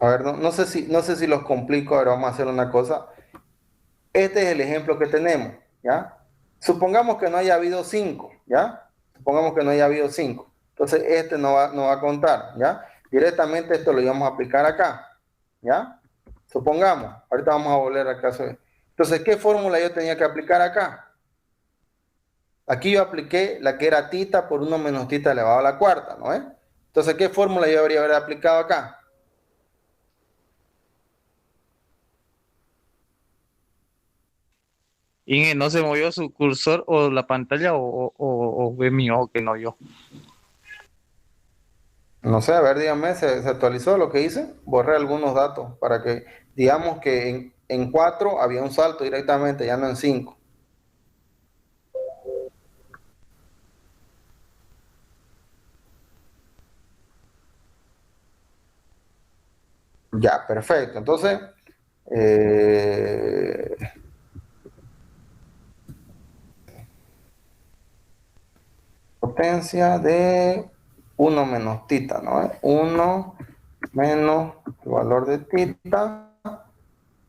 A ver, no sé si los complico, ahora vamos a hacer una cosa. Este es el ejemplo que tenemos, ¿ya? Supongamos que no haya habido 5, ¿ya? Supongamos que no haya habido 5. Entonces, este no va a contar, ¿ya? Directamente esto lo íbamos a aplicar acá, ¿ya? Supongamos, ahorita vamos a volver al caso. Entonces, ¿qué fórmula yo tenía que aplicar acá? Aquí yo apliqué la que era tita por 1 menos tita elevado a la cuarta, ¿no es? Entonces, ¿qué fórmula yo debería haber aplicado acá? Inge, ¿no se movió su cursor o la pantalla o fue mío que no yo? No sé, a ver, dígame, ¿se actualizó lo que hice? Borré algunos datos para que, digamos que en 4 había un salto directamente, ya no en 5. Ya, perfecto. Entonces, eh, potencia de 1 - ¿no? 1 menos el valor de tita,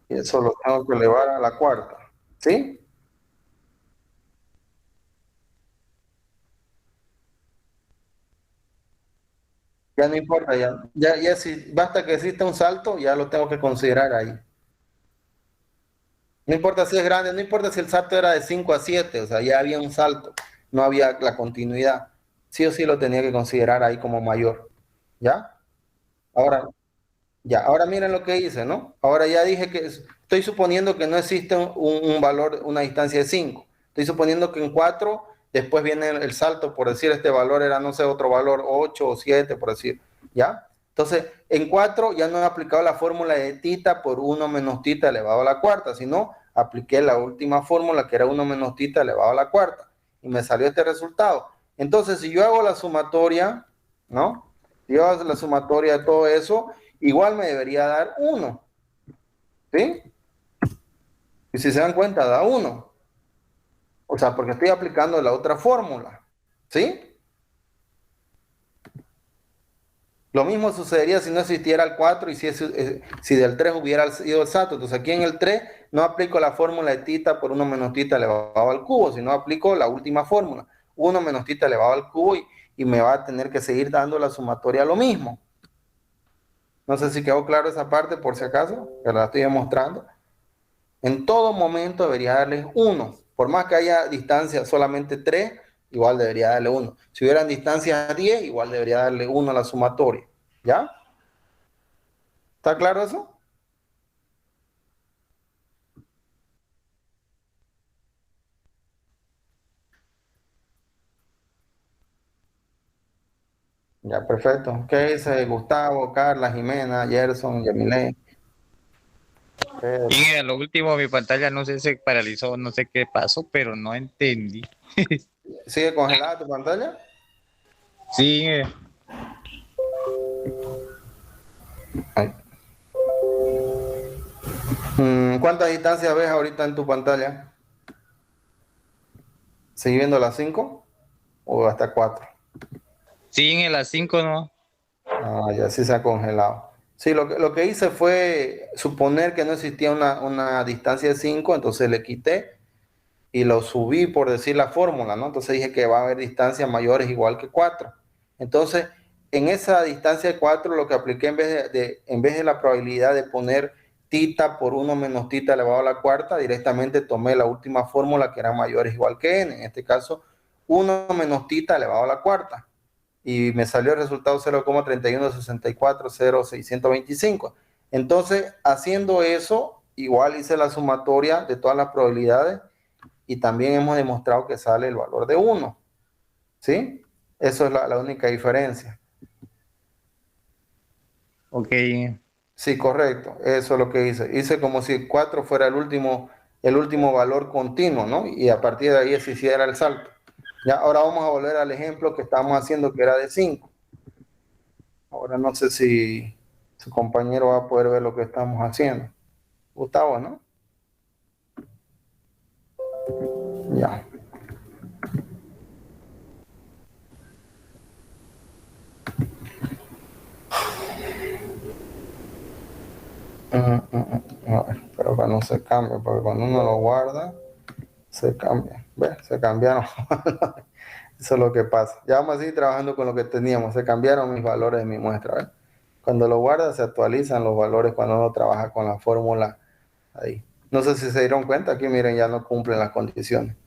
y eso lo tengo que elevar a la cuarta. ¿Sí? Ya no importa, ya si basta que exista un salto, ya lo tengo que considerar ahí. No importa si es grande, no importa si el salto era de 5 a 7, o sea, ya había un salto, no había la continuidad. Sí o sí lo tenía que considerar ahí como mayor. ¿Ya? Ahora, ahora miren lo que hice, ¿no? Ahora ya dije que estoy suponiendo que no existe un valor, una distancia de 5. Estoy suponiendo que en 4 después viene el salto, por decir, este valor era, no sé, otro valor, 8 o 7, por decir, ¿ya? Entonces, en 4 ya no he aplicado la fórmula de tita por 1 menos tita elevado a la cuarta, sino apliqué la última fórmula que era 1 menos tita elevado a la cuarta. Y me salió este resultado. Entonces, si yo hago la sumatoria, ¿no? Si yo hago la sumatoria de todo eso, igual me debería dar 1, ¿sí? Y si se dan cuenta, da 1. O sea, porque estoy aplicando la otra fórmula, ¿sí? Lo mismo sucedería si no existiera el 4 y si del 3 hubiera sido el salto. Entonces aquí en el 3 no aplico la fórmula de tita por 1 menos tita elevado al cubo, sino aplico la última fórmula, 1 menos tita elevado al cubo, y me va a tener que seguir dando la sumatoria lo mismo. No sé si quedó claro esa parte por si acaso, que la estoy demostrando. En todo momento debería darle 1. Por más que haya distancia solamente 3, igual debería darle 1. Si hubieran distancias 10, igual debería darle 1 a la sumatoria. ¿Ya? ¿Está claro eso? Ya, perfecto. ¿Qué dice Gustavo, Carla, Jimena, Gerson, Yamile? Inge, a lo último mi pantalla no sé, se paralizó, no sé qué pasó, pero no entendí. ¿Sigue congelada tu pantalla? Sí, Inge. Ay. ¿Cuántas distancias ves ahorita en tu pantalla? ¿Sigue viendo las 5 o hasta 4? Sí, Inge, las 5 no. Ah, ya sí se ha congelado. Sí, lo que hice fue suponer que no existía una distancia de 5, entonces le quité y lo subí por decir la fórmula, ¿no? Entonces dije que va a haber distancias mayores igual que 4. Entonces, en esa distancia de 4, lo que apliqué en vez de la probabilidad de poner tita por 1 menos tita elevado a la cuarta, directamente tomé la última fórmula que era mayor o igual que n. En este caso, 1 menos tita elevado a la cuarta. Y me salió el resultado 0,31640625. Entonces, haciendo eso, igual hice la sumatoria de todas las probabilidades y también hemos demostrado que sale el valor de 1. ¿Sí? Eso es la única diferencia. Ok, Inge. Sí, correcto. Eso es lo que hice. Hice como si 4 fuera el último valor continuo, ¿no? Y a partir de ahí se hiciera el salto. Ya, ahora vamos a volver al ejemplo que estábamos haciendo, que era de 5. Ahora no sé si su compañero va a poder ver lo que estamos haciendo. Gustavo, ¿no? Ya. A ver, pero que no se cambie, porque cuando uno lo guarda, se cambia. ¿Ves? Se cambiaron. Eso es lo que pasa. Ya vamos a seguir trabajando con lo que teníamos. Se cambiaron mis valores de mi muestra. ¿Ves? Cuando lo guarda, se actualizan los valores cuando uno trabaja con la fórmula ahí. No sé si se dieron cuenta. Aquí miren, ya no cumplen las condiciones.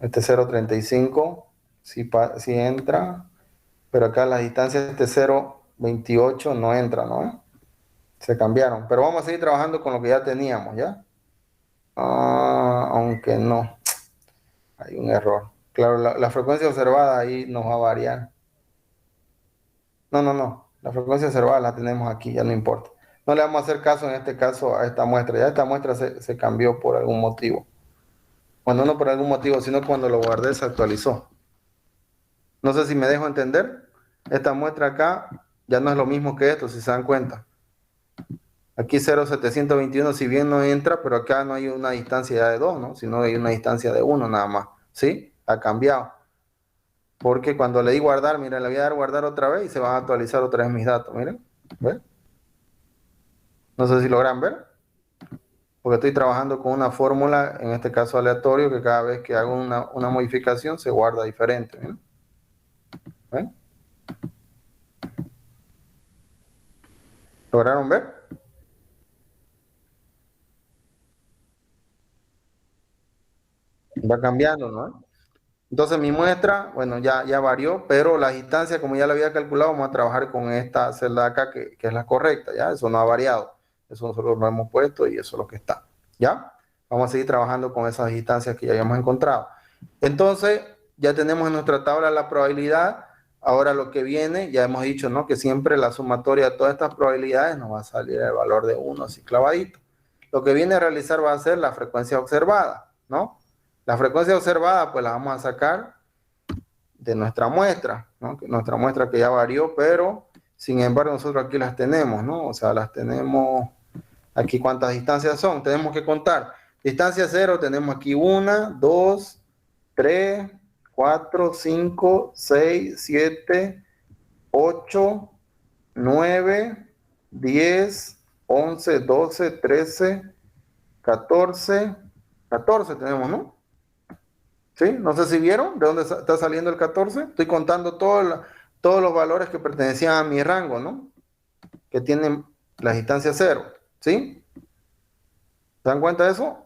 Este 0,35 sí entra, pero acá las distancias de 0,28 no entra, ¿no? Se cambiaron, pero vamos a seguir trabajando con lo que ya teníamos, ¿ya? Aunque no, hay un error. Claro, la frecuencia observada ahí nos va a variar. No. La frecuencia observada la tenemos aquí, ya no importa. No le vamos a hacer caso en este caso a esta muestra. Ya esta muestra se cambió por algún motivo. Bueno, no por algún motivo, sino cuando lo guardé se actualizó. No sé si me dejo entender. Esta muestra acá ya no es lo mismo que esto, si se dan cuenta. Aquí 0,721, si bien no entra, pero acá no hay una distancia ya de 2, ¿no? Sino hay una distancia de 1 nada más. ¿Sí? Ha cambiado. Porque cuando le di guardar, miren, le voy a dar guardar otra vez y se van a actualizar otra vez mis datos. Miren. ¿Ven? No sé si logran ver. Porque estoy trabajando con una fórmula, en este caso aleatorio, que cada vez que hago una modificación se guarda diferente. ¿Ven? ¿Ven? ¿Lograron ver? Va cambiando, ¿no? Entonces mi muestra, bueno, ya varió, pero la distancia, como ya la había calculado, vamos a trabajar con esta celda de acá, que es la correcta, ¿ya? Eso no ha variado. Eso nosotros lo hemos puesto y eso es lo que está, ¿ya? Vamos a seguir trabajando con esas distancias que ya habíamos encontrado. Entonces, ya tenemos en nuestra tabla la probabilidad. Ahora lo que viene, ya hemos dicho, ¿no? Que siempre la sumatoria de todas estas probabilidades nos va a salir el valor de 1 así clavadito. Lo que viene a realizar va a ser la frecuencia observada, ¿no? La frecuencia observada, pues la vamos a sacar de nuestra muestra, ¿no? Nuestra muestra que ya varió, pero sin embargo nosotros aquí las tenemos, ¿no? O sea, las tenemos aquí. ¿Cuántas distancias son? Tenemos que contar. Distancia 0 tenemos aquí 1, 2, 3, 4, 5, 6, 7, 8, 9, 10, 11, 12, 13, 14, 14 tenemos, ¿no? ¿Sí? No sé si vieron de dónde está saliendo el 14. Estoy contando todos los valores que pertenecían a mi rango, ¿no? Que tienen la distancia 0. ¿Sí? ¿Se dan cuenta de eso?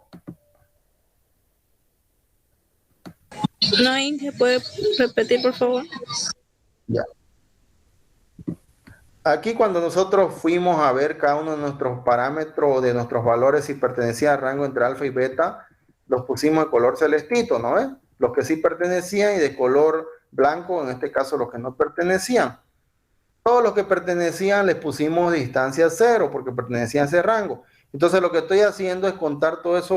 No, Inge, ¿puede repetir, por favor? Ya. Aquí cuando nosotros fuimos a ver cada uno de nuestros parámetros, de nuestros valores, si pertenecía al rango entre alfa y beta, los pusimos de color celestito, ¿no ves? Los que sí pertenecían y de color blanco, en este caso los que no pertenecían. Todos los que pertenecían les pusimos distancia 0 porque pertenecían a ese rango. Entonces lo que estoy haciendo es contar todas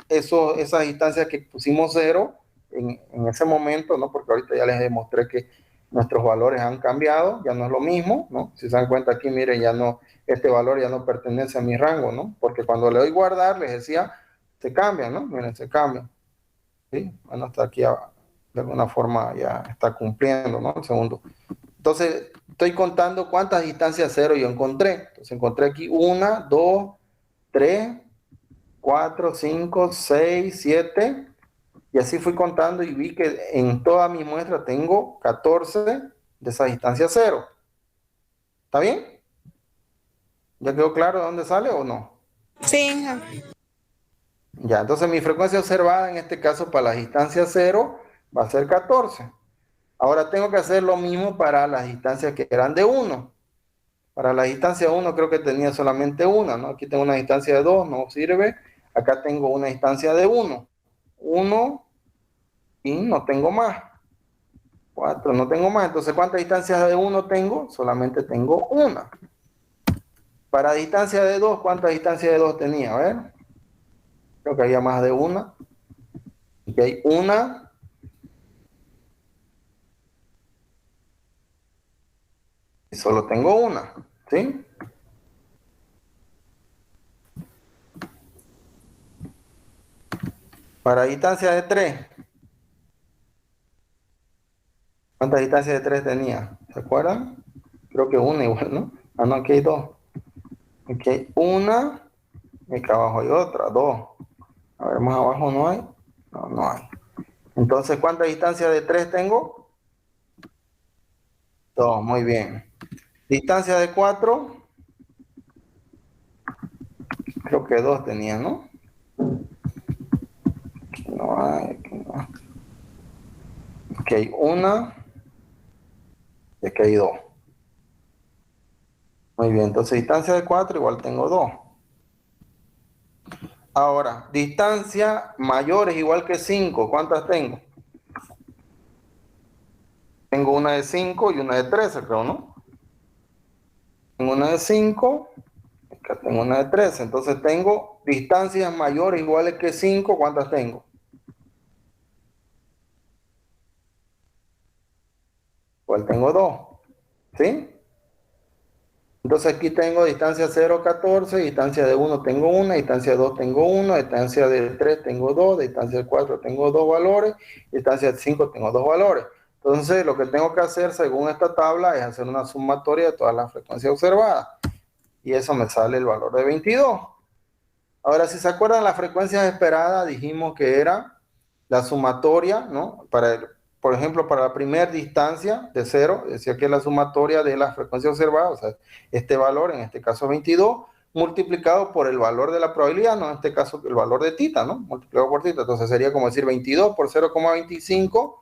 esas distancias que pusimos 0 en ese momento, ¿no? Porque ahorita ya les demostré que nuestros valores han cambiado, ya no es lo mismo, ¿no? Si se dan cuenta aquí, miren, ya no, este valor ya no pertenece a mi rango, ¿no? Porque cuando le doy guardar, les decía, se cambian, ¿no? Miren, se cambian. ¿Sí? Bueno, hasta aquí de alguna forma ya está cumpliendo, ¿no? El segundo. Entonces, estoy contando cuántas distancias 0 yo encontré. Entonces, encontré aquí 1, 2, 3, 4, 5, 6, 7. Y así fui contando y vi que en toda mi muestra tengo 14 de esa distancia 0. ¿Está bien? ¿Ya quedó claro de dónde sale o no? Sí, Inge. Ya, entonces mi frecuencia observada en este caso para la distancia 0 va a ser 14. Ahora tengo que hacer lo mismo para las distancias que eran de 1. Para la distancia 1 creo que tenía solamente una, ¿no? Aquí tengo una distancia de 2, no sirve. Acá tengo una distancia de 1. 1 y no tengo más. 4, no tengo más. Entonces, ¿cuántas distancias de 1 tengo? Solamente tengo una. Para distancia de 2, ¿cuántas distancias de 2 tenía? A ver. Creo que había más de una. Aquí hay una. Y solo tengo una. ¿Sí? Para distancia de 3. ¿Cuántas distancias de 3 tenía? ¿Se acuerdan? Creo que una igual, ¿no? Ah, no, aquí hay dos. Aquí hay una. Y acá abajo hay otra, 2. A ver, más abajo no hay. No, no hay. Entonces, ¿cuántas distancias de 3 tengo? 2, muy bien. Distancia de 4. Creo que 2 tenía, ¿no? Aquí no hay, aquí no hay. Aquí hay una. Y aquí hay 2. Muy bien, entonces distancia de 4 igual tengo 2. Ahora, distancia mayor es igual que 5. ¿Cuántas tengo? Tengo una de 5 y una de 13, creo, ¿no? Tengo una de 5, acá tengo una de 13. Entonces tengo distancias mayores iguales que 5. ¿Cuántas tengo? Igual tengo 2. ¿Sí? Entonces aquí tengo distancia 0, 14, distancia de 1 tengo 1, distancia de 2 tengo 1, distancia de 3 tengo 2, distancia de 4 tengo 2 valores, distancia de 5 tengo 2 valores. Entonces lo que tengo que hacer según esta tabla es hacer una sumatoria de todas las frecuencias observadas. Y eso me sale el valor de 22. Ahora, si se acuerdan, las frecuencias esperadas dijimos que era la sumatoria, ¿no? Por ejemplo, para la primera distancia de 0, decía que es la sumatoria de la frecuencia observada, o sea, este valor, en este caso 22, multiplicado por el valor de la probabilidad, ¿no? En este caso el valor de tita, ¿no? Multiplicado por tita, entonces sería como decir 22 por 0,25,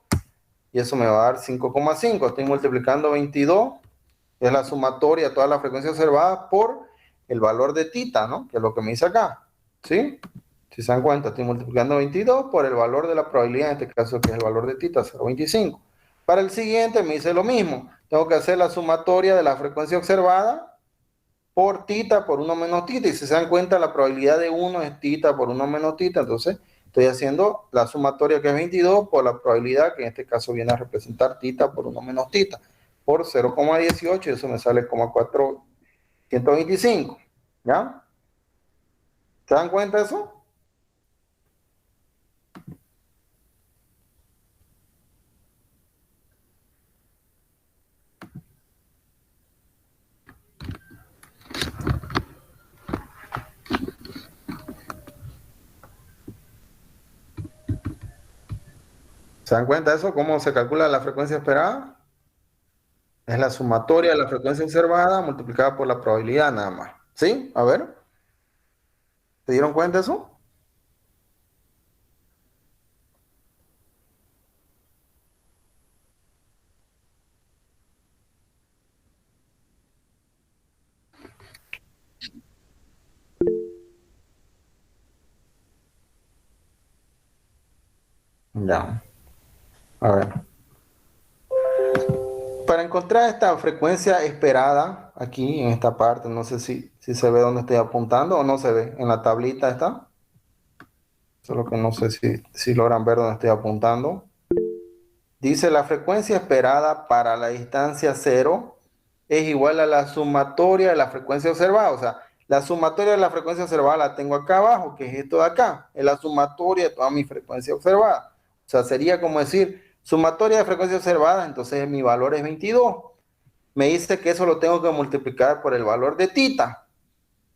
y eso me va a dar 5,5. Estoy multiplicando 22, es la sumatoria de todas las frecuencias observadas por el valor de tita, ¿no? Que es lo que me dice acá, ¿sí? Si se dan cuenta, estoy multiplicando 22 por el valor de la probabilidad, en este caso que es el valor de tita, 0,25. Para el siguiente me dice lo mismo. Tengo que hacer la sumatoria de la frecuencia observada por tita por 1 menos tita. Y si se dan cuenta, la probabilidad de 1 es tita por 1 menos tita. Entonces, estoy haciendo la sumatoria que es 22 por la probabilidad, que en este caso viene a representar tita por 1 menos tita, por 0,18. Y eso me sale como 425. ¿Ya? ¿Se dan cuenta de eso? ¿Se dan cuenta de eso? ¿Cómo se calcula la frecuencia esperada? Es la sumatoria de la frecuencia observada multiplicada por la probabilidad nada más. ¿Sí? A ver. ¿Se dieron cuenta de eso? Ya. A ver. Para encontrar esta frecuencia esperada, aquí en esta parte, no sé si se ve dónde estoy apuntando o no se ve. En la tablita está. Solo que no sé si logran ver dónde estoy apuntando. Dice la frecuencia esperada para la distancia 0 es igual a la sumatoria de la frecuencia observada. O sea, la sumatoria de la frecuencia observada la tengo acá abajo, que es esto de acá. Es la sumatoria de toda mi frecuencia observada. O sea, sería como decir, sumatoria de frecuencia observada, entonces mi valor es 22. Me dice que eso lo tengo que multiplicar por el valor de tita.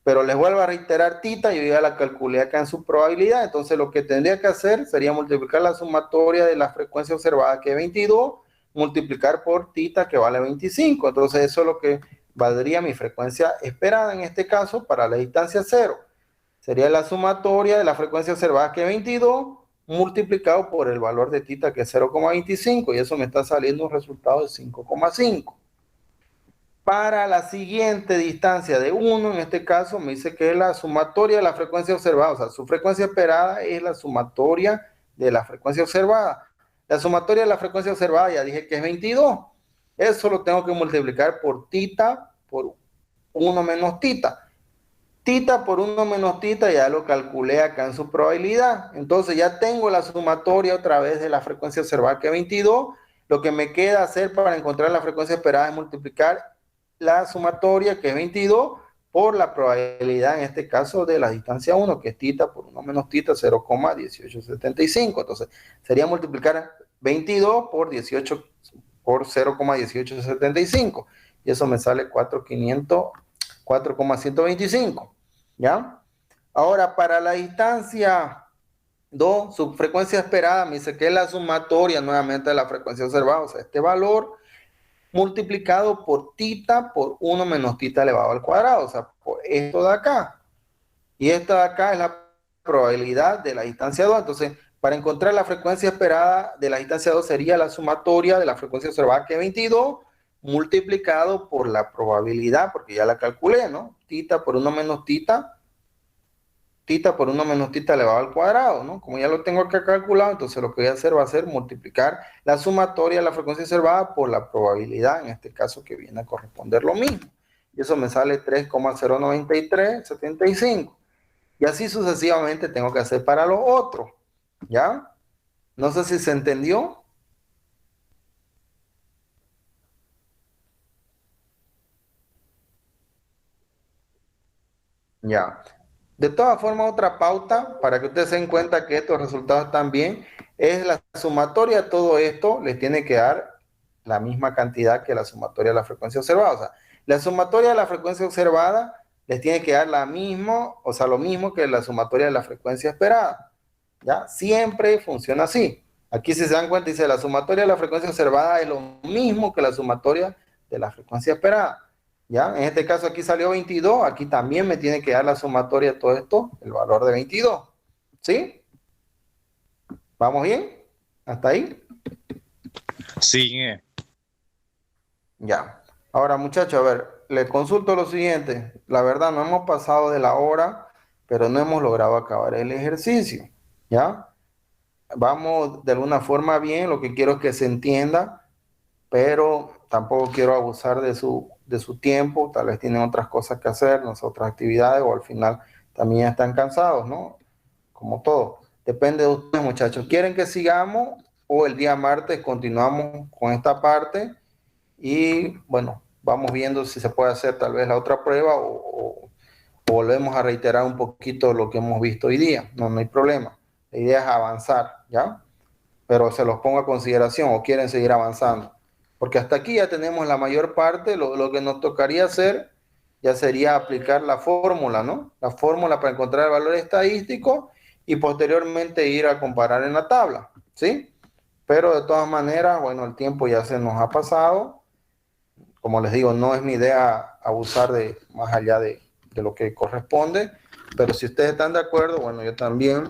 Pero les vuelvo a reiterar tita, yo ya la calculé acá en su probabilidad. Entonces lo que tendría que hacer sería multiplicar la sumatoria de la frecuencia observada, que es 22, multiplicar por tita, que vale 25. Entonces eso es lo que valdría mi frecuencia esperada en este caso para la distancia 0. Sería la sumatoria de la frecuencia observada, que es 22, multiplicado por el valor de tita, que es 0,25, y eso me está saliendo un resultado de 5,5. Para la siguiente distancia de 1, en este caso me dice que es la sumatoria de la frecuencia observada, o sea, su frecuencia esperada es la sumatoria de la frecuencia observada. La sumatoria de la frecuencia observada ya dije que es 22. Eso lo tengo que multiplicar por tita por 1 menos tita. Tita por 1 menos tita ya lo calculé acá en su probabilidad. Entonces ya tengo la sumatoria otra vez de la frecuencia observada, que es 22. Lo que me queda hacer para encontrar la frecuencia esperada es multiplicar la sumatoria, que es 22, por la probabilidad, en este caso, de la distancia 1, que es tita por 1 menos tita, 0,1875. Entonces, sería multiplicar 22 por 18 por 0,1875. Y eso me sale 4,125. ¿Ya? Ahora, para la distancia 2, su frecuencia esperada, me dice que es la sumatoria nuevamente de la frecuencia observada, o sea, este valor multiplicado por tita por 1 menos tita elevado al cuadrado, o sea, por esto de acá. Y esta de acá es la probabilidad de la distancia 2. Entonces, para encontrar la frecuencia esperada de la distancia 2 sería la sumatoria de la frecuencia observada, que es 22, multiplicado por la probabilidad, porque ya la calculé, ¿no? Tita por 1 menos tita tita por 1 menos tita elevado al cuadrado, ¿no? Como ya lo tengo acá calculado, entonces lo que voy a hacer va a ser multiplicar la sumatoria de la frecuencia observada por la probabilidad, en este caso que viene a corresponder lo mismo. Y eso me sale 3,09375. Y así sucesivamente tengo que hacer para los otros, ¿ya? No sé si se entendió. Ya. De todas formas, otra pauta para que ustedes se den cuenta que estos resultados están bien es la sumatoria de todo esto les tiene que dar la misma cantidad que la sumatoria de la frecuencia observada. O sea, la sumatoria de la frecuencia observada les tiene que dar la misma, o sea, lo mismo que la sumatoria de la frecuencia esperada. ¿Ya? Siempre funciona así. Aquí si se dan cuenta dice la sumatoria de la frecuencia observada es lo mismo que la sumatoria de la frecuencia esperada. ¿Ya? En este caso aquí salió 22, aquí también me tiene que dar la sumatoria de todo esto, el valor de 22. ¿Sí? ¿Vamos bien? ¿Hasta ahí? Sí. Ya. Ahora, muchachos, a ver, les consulto lo siguiente. La verdad, no hemos pasado de la hora, pero no hemos logrado acabar el ejercicio. ¿Ya? Vamos de alguna forma bien, lo que quiero es que se entienda, pero tampoco quiero abusar de su tiempo. Tal vez tienen otras cosas que hacer, otras actividades, o al final también ya están cansados, ¿no? Como todo. Depende de ustedes, muchachos. ¿Quieren que sigamos o el día martes continuamos con esta parte? Y bueno, vamos viendo si se puede hacer tal vez la otra prueba o volvemos a reiterar un poquito lo que hemos visto hoy día. No, no hay problema. La idea es avanzar, ¿ya? Pero se los pongo a consideración o quieren seguir avanzando. Porque hasta aquí ya tenemos la mayor parte. Lo que nos tocaría hacer ya sería aplicar la fórmula, ¿no? La fórmula para encontrar el valor estadístico y posteriormente ir a comparar en la tabla, ¿sí? Pero de todas maneras, bueno, el tiempo ya se nos ha pasado. Como les digo, no es mi idea abusar de más allá de lo que corresponde, pero si ustedes están de acuerdo, bueno, yo también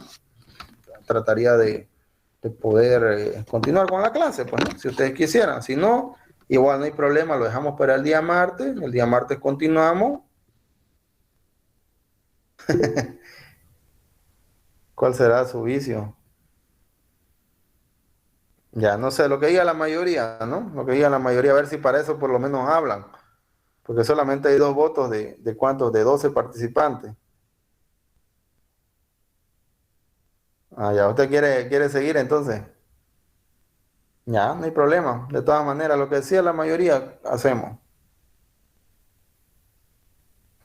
trataría de poder continuar con la clase, pues, ¿no? Si ustedes quisieran. Si no, igual no hay problema, lo dejamos para el día martes. El día martes continuamos. ¿Cuál será su vicio? Ya, no sé, lo que diga la mayoría, ¿no? Lo que diga la mayoría, a ver si para eso por lo menos hablan. Porque solamente hay 2 votos de ¿cuántos? De 12 participantes. Ah, ya, ¿usted quiere seguir entonces? Ya, no hay problema. De todas maneras, lo que decía la mayoría, hacemos.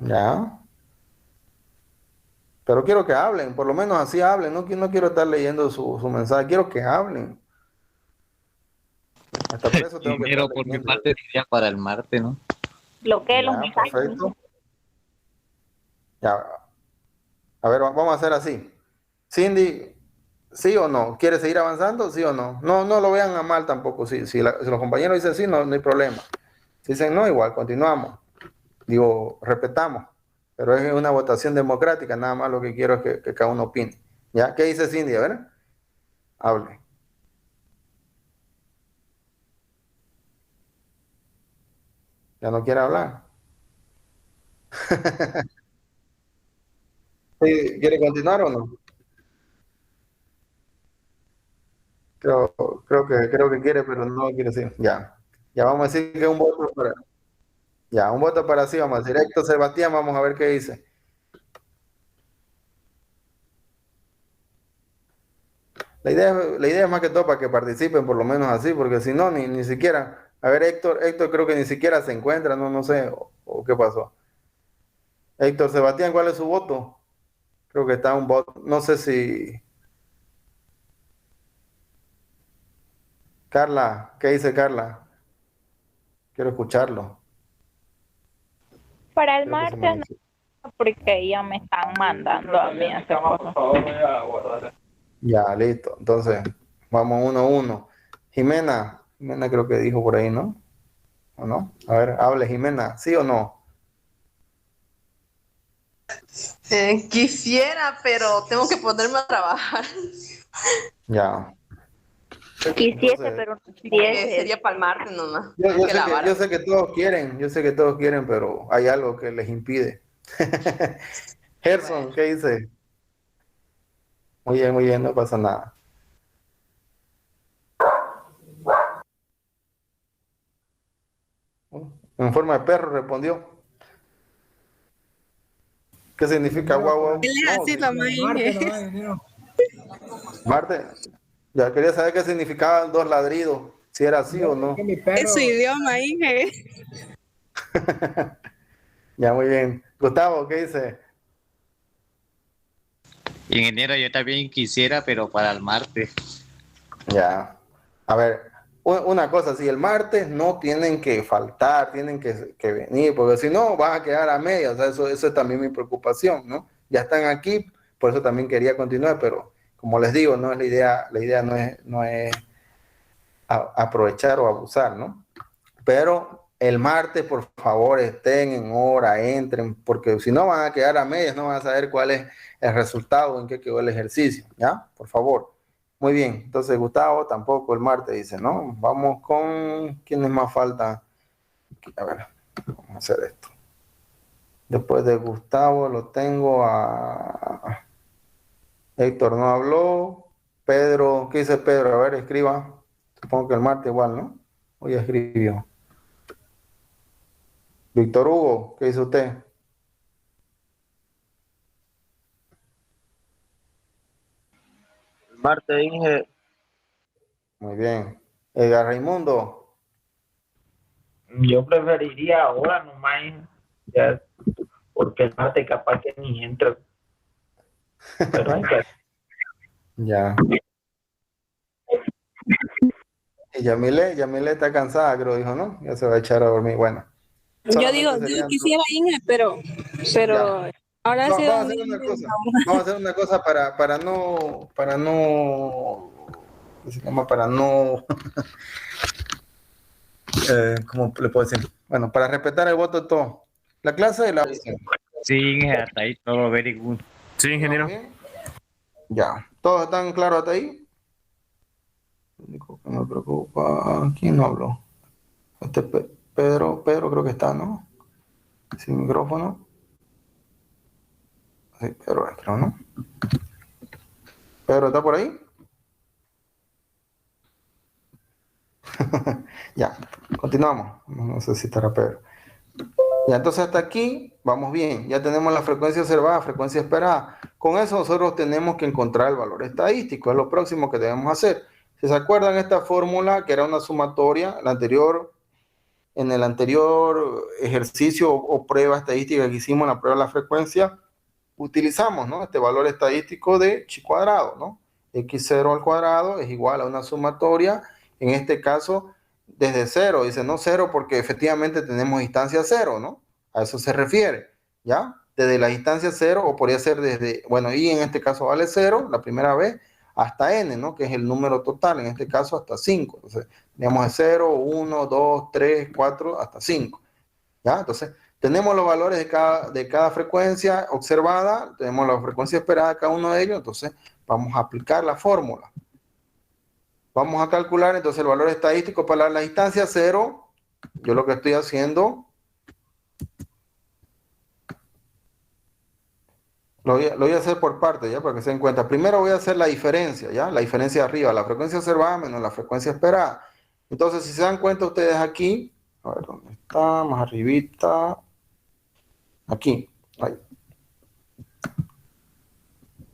Ya. Pero quiero que hablen, por lo menos así hablen. No quiero estar leyendo su mensaje, quiero que hablen. Hasta por eso tengo que Primero, estar por mi leyendo. parte, diría para el martes, ¿no? Bloquee los Ya, mensajes. perfecto. Ya. A ver, vamos a hacer así. Cindy, ¿sí o no? ¿Quiere seguir avanzando? ¿Sí o no? No lo vean a mal tampoco. Si los compañeros dicen sí, no hay problema. Si dicen no, igual, continuamos. Digo, respetamos. Pero es una votación democrática, nada más lo que quiero es que cada uno opine. ¿Ya? ¿Qué dice Cindy? A ver, hable. ¿Ya no quiere hablar? Sí, ¿quiere continuar o no? Creo que quiere, pero no quiere decir. Ya. Ya vamos a decir que un voto para. Ya, un voto para sí, vamos a decir. Héctor Sebastián, vamos a ver qué dice. La idea es más que todo para que participen, por lo menos así, porque si no, ni siquiera. A ver, Héctor creo que ni siquiera se encuentra, no sé, o qué pasó. Héctor Sebastián, ¿cuál es su voto? Creo que está un voto. No sé si. Carla, ¿qué dice Carla? Quiero escucharlo. Para el Creo que se me martes, no, porque ya me están mandando a mí a hacer cosas. Ya, listo. Entonces, vamos 1-1. Jimena creo que dijo por ahí, ¿no? ¿O no? A ver, hable Jimena, ¿sí o no? Quisiera, pero tengo que ponerme a trabajar. Ya. Quisiese, Entonces, pero no Que quisiese. sería para el martes nomás. yo sé que todos quieren, pero hay algo que les impide. Gerson, ¿qué dice? muy bien, no pasa nada. En forma de perro respondió. ¿Qué significa guau, guau? Él es No, así sí. nomás, Marte Inge. nomás, ingeniero. Marte, ya quería saber qué significaban dos ladridos, si era así o No, es que no. mi Es su perro, idioma, Inge. Ya, muy bien. Gustavo, ¿qué dice? Ingeniero, yo también quisiera, pero para el martes. Ya. A ver, una cosa, si el martes no tienen que faltar, tienen que venir, porque si no, vas a quedar a medias. O sea, eso es también mi preocupación, ¿no? Ya están aquí, por eso también quería continuar, pero como les digo, no es la idea no es aprovechar o abusar, ¿no? Pero el martes, por favor, estén en hora, entren, porque si no van a quedar a medias, no van a saber cuál es el resultado, en qué quedó el ejercicio, ¿ya? Por favor. Muy bien, entonces Gustavo tampoco el martes dice, ¿no? Vamos con, ¿quiénes más faltan? A ver, vamos a hacer esto. Después de Gustavo lo tengo a Héctor, no habló. Pedro, ¿qué dice Pedro? A ver, escriba. Supongo que el martes igual, ¿no? Hoy escribió. Víctor Hugo, ¿qué dice usted? Martes, Inge. Muy bien. Edgar Raimundo. Yo preferiría ahora nomás, ya, porque el martes capaz que ni entra. Pero hay que Ya. Y Yamile está cansada, creo, dijo, ¿no? Ya se va a echar a dormir. Bueno, Yo digo, solamente yo serían... quisiera, Inge, pero Ya. ahora sí Vamos a hacer dormir. una cosa. Vamos a hacer una cosa para no, ¿qué se llama? Para no, ¿cómo le puedo decir? Bueno, para respetar el voto de todos. La clase de la... Sí, Inge, hasta ahí todo very good. Sí, ingeniero. ¿Bien? Ya. ¿Todos están claros hasta ahí? Lo único que me preocupa, ¿quién no habló? Pedro creo que está, ¿no? Sin micrófono. Sí, Pedro, creo, ¿no? Pedro, ¿está por ahí? Ya, continuamos. No sé si estará Pedro. Ya, entonces hasta aquí vamos bien. Ya tenemos la frecuencia observada, frecuencia esperada. Con eso nosotros tenemos que encontrar el valor estadístico. Es lo próximo que debemos hacer. Si se acuerdan esta fórmula que era una sumatoria, en el anterior ejercicio o prueba estadística que hicimos, la prueba de la frecuencia, utilizamos, ¿no? Este valor estadístico de chi cuadrado, ¿no? X0 al cuadrado es igual a una sumatoria, en este caso, desde cero. Dice no cero porque efectivamente tenemos distancia cero, ¿no? A eso se refiere, ¿ya? Desde la distancia cero, o podría ser desde, bueno, y en este caso vale cero, la primera vez, hasta n, ¿no? Que es el número total, en este caso hasta 5. Entonces, digamos de 0, 1, 2, 3, 4, hasta 5. ¿Ya? Entonces, tenemos los valores de cada frecuencia observada, tenemos la frecuencia esperada de cada uno de ellos, entonces vamos a aplicar la fórmula. Vamos a calcular entonces el valor estadístico para la distancia cero. Yo lo que estoy haciendo, lo voy a hacer por partes, ¿ya? Para que se den cuenta. Primero voy a hacer la diferencia, ¿ya? La diferencia de arriba, la frecuencia observada menos la frecuencia esperada. Entonces, si se dan cuenta ustedes aquí, a ver, ¿dónde está? Más arribita. Aquí. Ahí.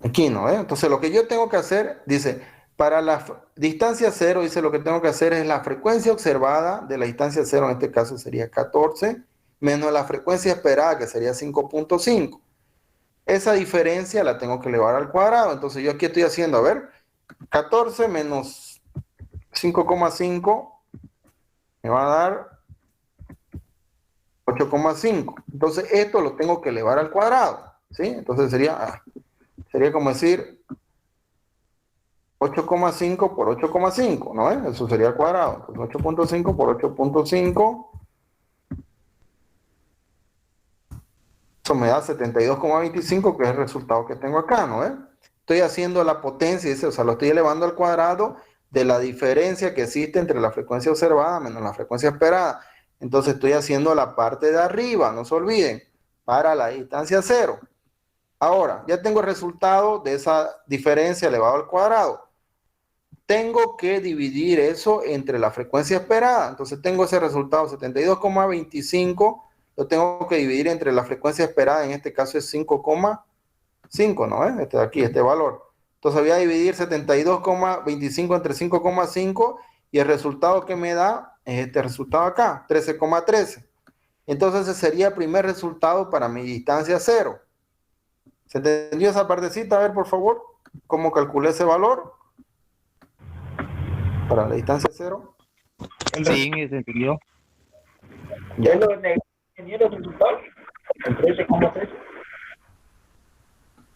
Aquí no, ¿eh? Entonces, lo que yo tengo que hacer, dice, para la distancia cero, dice, lo que tengo que hacer es la frecuencia observada de la distancia cero, en este caso sería 14, menos la frecuencia esperada, que sería 5.5. Esa diferencia la tengo que elevar al cuadrado. Entonces, yo aquí estoy haciendo, a ver, 14 menos 5,5 me va a dar 8,5. Entonces, esto lo tengo que elevar al cuadrado, ¿sí? Entonces, sería como decir 8,5 por 8,5, ¿no? Eso sería al cuadrado. Entonces, 8.5 por 8.5. Eso me da 72,25, que es el resultado que tengo acá, ¿no? Estoy haciendo la potencia, o sea, lo estoy elevando al cuadrado de la diferencia que existe entre la frecuencia observada menos la frecuencia esperada. Entonces estoy haciendo la parte de arriba, no se olviden, para la distancia cero. Ahora, ya tengo el resultado de esa diferencia elevado al cuadrado. Tengo que dividir eso entre la frecuencia esperada. Entonces tengo ese resultado 72,25, lo tengo que dividir entre la frecuencia esperada, en este caso es 5,5, ¿no? Este de aquí, este valor. Entonces voy a dividir 72,25 entre 5,5 y el resultado que me da es este resultado acá, 13,13. Entonces ese sería el primer resultado para mi distancia cero. ¿Se entendió esa partecita? A ver, por favor, ¿cómo calculé ese valor para la distancia cero? Sí, se entendió. ¿Ya lo ingeniero resultado? El 13,3.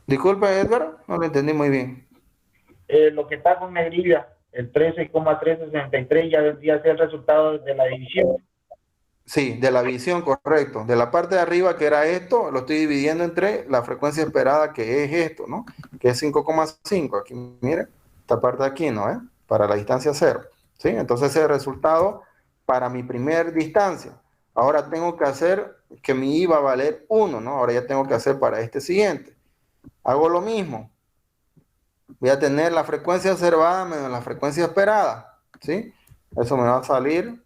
Disculpe, Edgar, no lo entendí muy bien. Lo que está con negrilla, el 13,363 ya vendría a ser el resultado de la división. Sí, de la visión, correcto. De la parte de arriba, que era esto, lo estoy dividiendo entre la frecuencia esperada, que es esto, ¿no? Que es 5,5. Aquí, mire, esta parte de aquí, ¿no? Para la distancia cero. ¿Sí? Entonces, ese es el resultado para mi primer distancia. Ahora tengo que hacer que mi I va a valer 1, ¿no? Ahora ya tengo que hacer para este siguiente. Hago lo mismo. Voy a tener la frecuencia observada menos la frecuencia esperada, ¿sí? Eso me va a salir